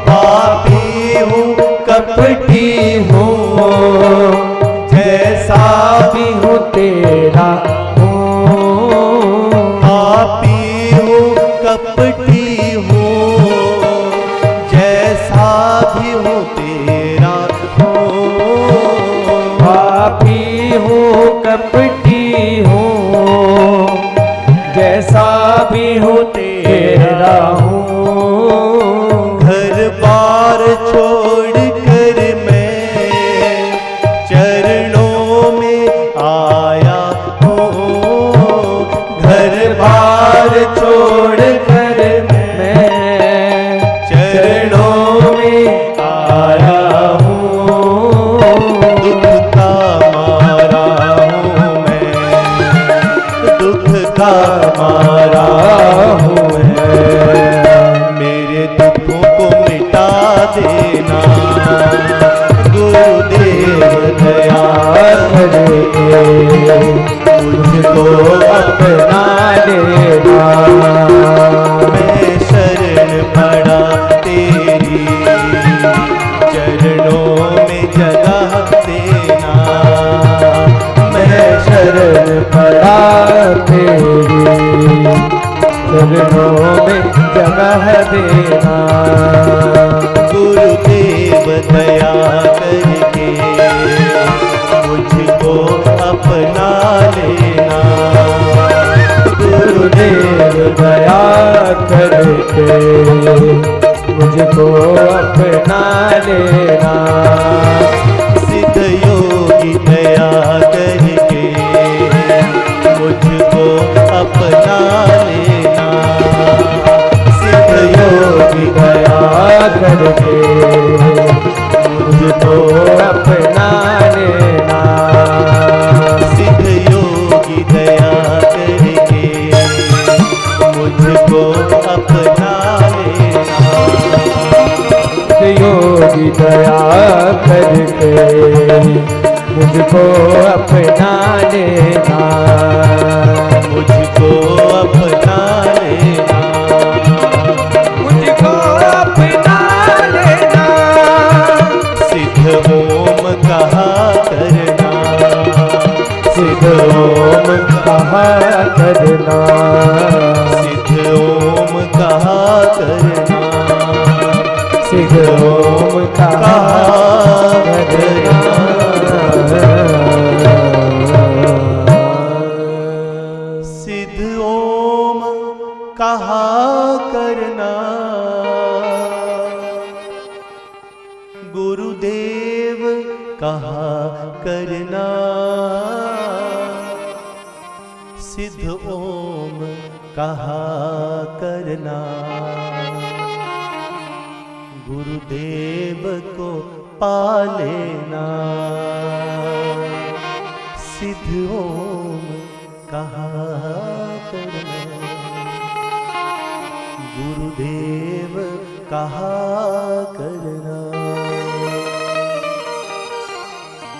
पापी हूँ कपटी हूँ, जैसा भी हूँ तेरा हूँ। पापी हूँ कपटी हूँ, जैसा भी हूँ तेरा हूँ। पापी हूँ कपटी हूँ, जैसा भी हूँ तेरा हूँ। घर बार छोड़ कर मैं चरणों में आया हूँ। घर बार छोड़ कर मैं चरणों में आया हूँ। दुख का मारा हूँ मैं, दुख का मारा हूँ मैं। मेरे दुखों को मिटा देना गुरुदेव दया करके मुझको अपना लेना। मैं शरण पड़ा तेरी, चरणों में जगह देना। मैं शरण पड़ा तेरी चरणों में जगह देना। गुरुदेव दया करके मुझको अपना लेना। गुरुदेव दया करके मुझको अपना लेना। सिद्ध योगी दया करके मुझको अपना लेना। सिद्ध योगी दया करके मुझको अपना लेना। सिद्ध योगी दया करके मुझको अपना लेना। योगी दया करके मुझको अपना लेना। मुझको अपना लेना। मुझको अपना लेना। सिद्ध ओम कहा करना। सिद्ध ओम कहा करना। सिद्ध ओम कहा करना। सिद्ध ओम कहा करना। सिद्ध ओम कहा करना, गुरुदेव कहा करना। सिद्ध ओम कहा करना, गुरुदेव को पालेना। सिद्ध ओम कहा करना, गुरुदेव कहा करना।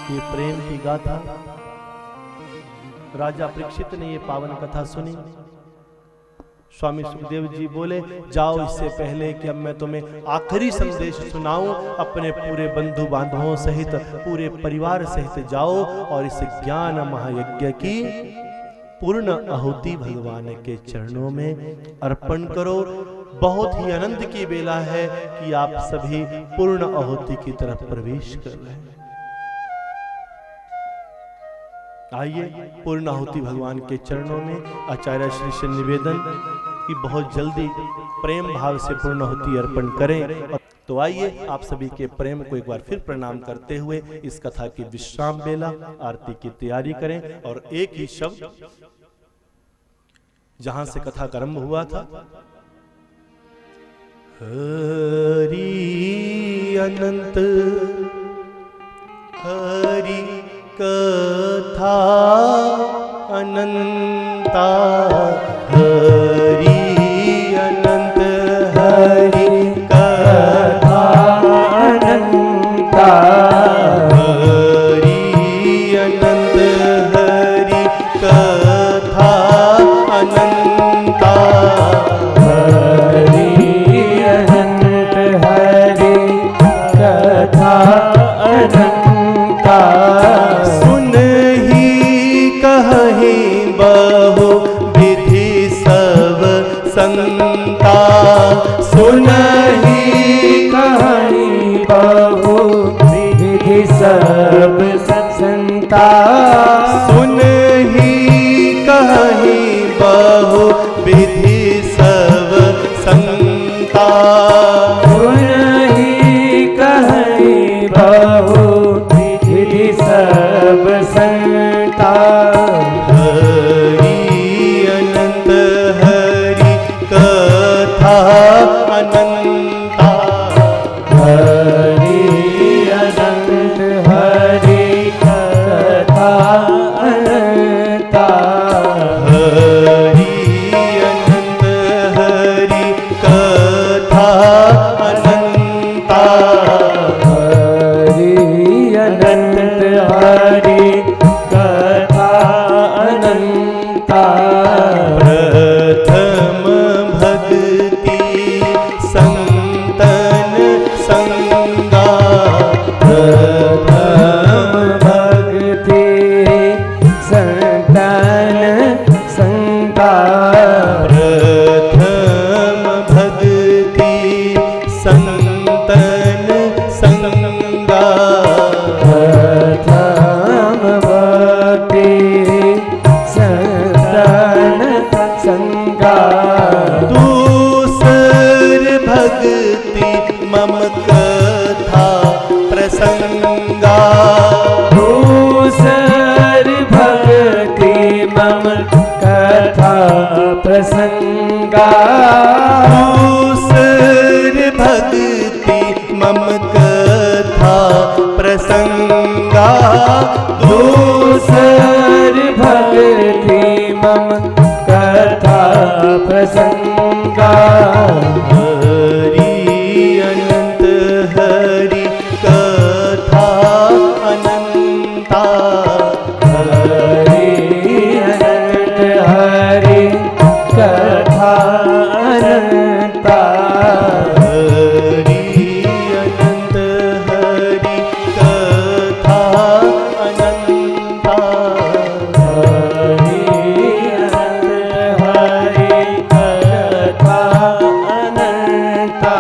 ये प्रेम की गाथा, राजा परीक्षित ने ये पावन कथा सुनी। स्वामी सुखदेव जी बोले, जाओ इससे पहले कि अब मैं तुम्हें आखिरी संदेश सुनाऊं, अपने पूरे बंधु बांधवों सहित, पूरे परिवार सहित जाओ और इस ज्ञान महायज्ञ की पूर्ण आहुति भगवान के चरणों में अर्पण करो। बहुत ही आनंद की बेला है कि आप सभी पूर्ण आहुति की तरफ प्रवेश कर रहे हैं। आइए पूर्ण आहुति भगवान के चरणों में आचार्य श्री से निवेदन कि बहुत जल्दी प्रेम भाव से पूर्ण आहुति अर्पण करें। तो आइए आप सभी के प्रेम को एक बार फिर प्रणाम करते हुए इस कथा की विश्राम बेला आरती की तैयारी करें। और एक ही शब्द जहां से कथा का आरंभ हुआ था, हरि अनंत हरि कथा अनंता, हरि अनंत हरि कथा अनंता, हरि अनंत हरि कथा अनंता, हरि अनंत हरि कथा अनंता। सुन ही कहि बहु विधि सब संता, सुन ही कहि बहु विधि सब संता, सुन ही कहि बहु विधि सब संता, सुन ही कहि बहु विधि सब संता। हरि अनंत हरि कथा अनंता, हरि अनंत हरि कथा अनंता, हरि अनंत हरि कथा अनंता, हरि अनंत हरि कथा अनंता। प्रथम भक्ति संतन संगा, प्रथम भक्ति संतन संगा, प्रथम भक्ति संतन संगा, प्रथम भक्ति संतन संगा। दूसर भक्ति मम कथा प्रसंगा, दूसर भक्ति मम कथा प्रसंगा, दूसर भक्ति मम कथा प्रसंगा, दूसर भक्ति मम कथा प्रसंगा। हरि अनंत हरि कथा अनंता, हरि अनंत हरि कथा अनंता, हरि अनंत हरि कथा अनंता, हरि अनंत हरि कथा अनंता।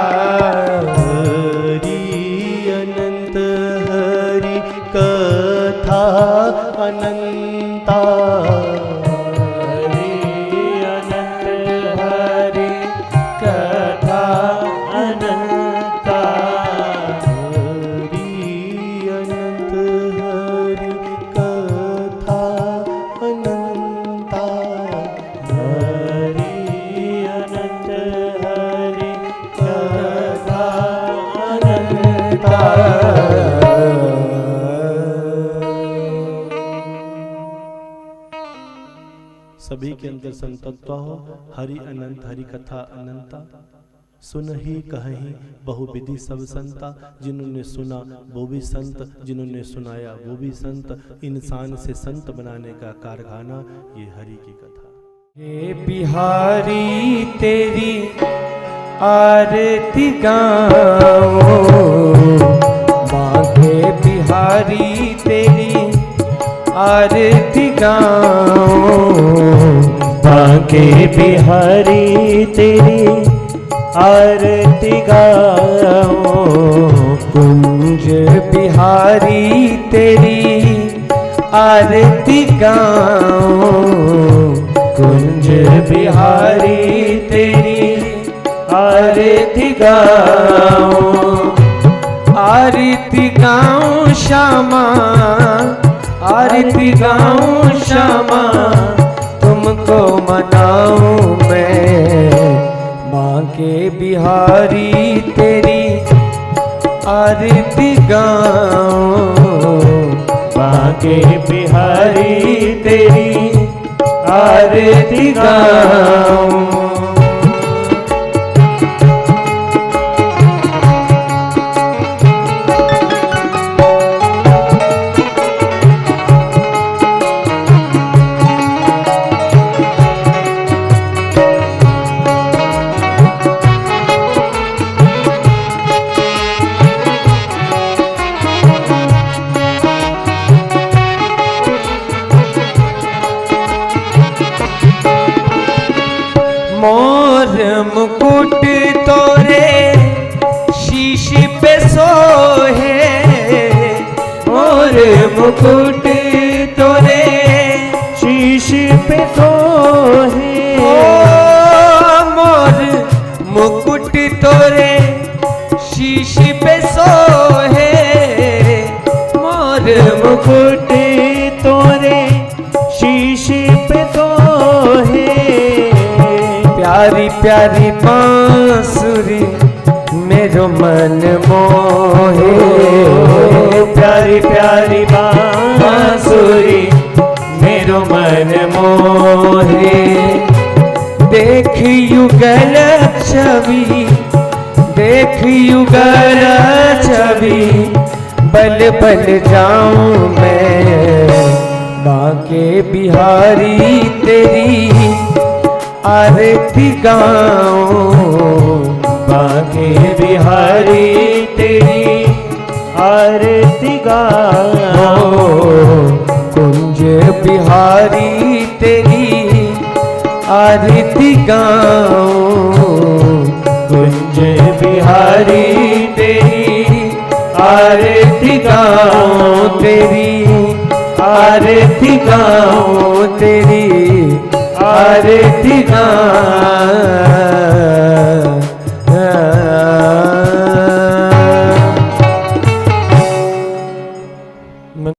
के अंदर संतत्व हो। हरि अनंत हरि कथा अनंता, सुन ही कहीं बहुविधि सब संता। जिन्होंने सुना वो भी संत, जिन्होंने सुनाया वो भी संत। इंसान से संत बनाने का कारखाना ये हरि की कथा। हे बिहारी तेरी आरती गाओ, बांके बिहारी तेरी आरती गाओ, बांके बिहारी तेरी आरती गाओ, कुंज बिहारी तेरी आरती गाओ, कुंज बिहारी तेरी आरती गाओ, आरती गाऊं श्यामा, आरती गाऊं श्यामा, तुमको मनाऊं मैं। बांके बिहारी तेरी आरती गाऊं, बांके बिहारी तेरी आरती गाऊं। मोर मुकुट तोरे शीश पे सोहे, मोर मुकुट तोरे शीश पे सोहे, मोर मुकुट तोरे शीश पे सोहे, मोर मुकुट तोरे शीश पे सोहे। प्यारी प्यारी बांसुरी मेरो मन मोहे, प्यारी प्यारी बांसुरी मेरो मन मोहे। देख युगल छवि, देख युगल छवि, बल बल जाऊं मैं। बांके बिहारी तेरी आरती गाऊं, बांके बिहारी तेरी आरती गाऊं, कुंज बिहारी तेरी आरती गाऊं, कुंज बिहारी तेरी आरती गाऊं, तेरी आरती गाऊं, तेरी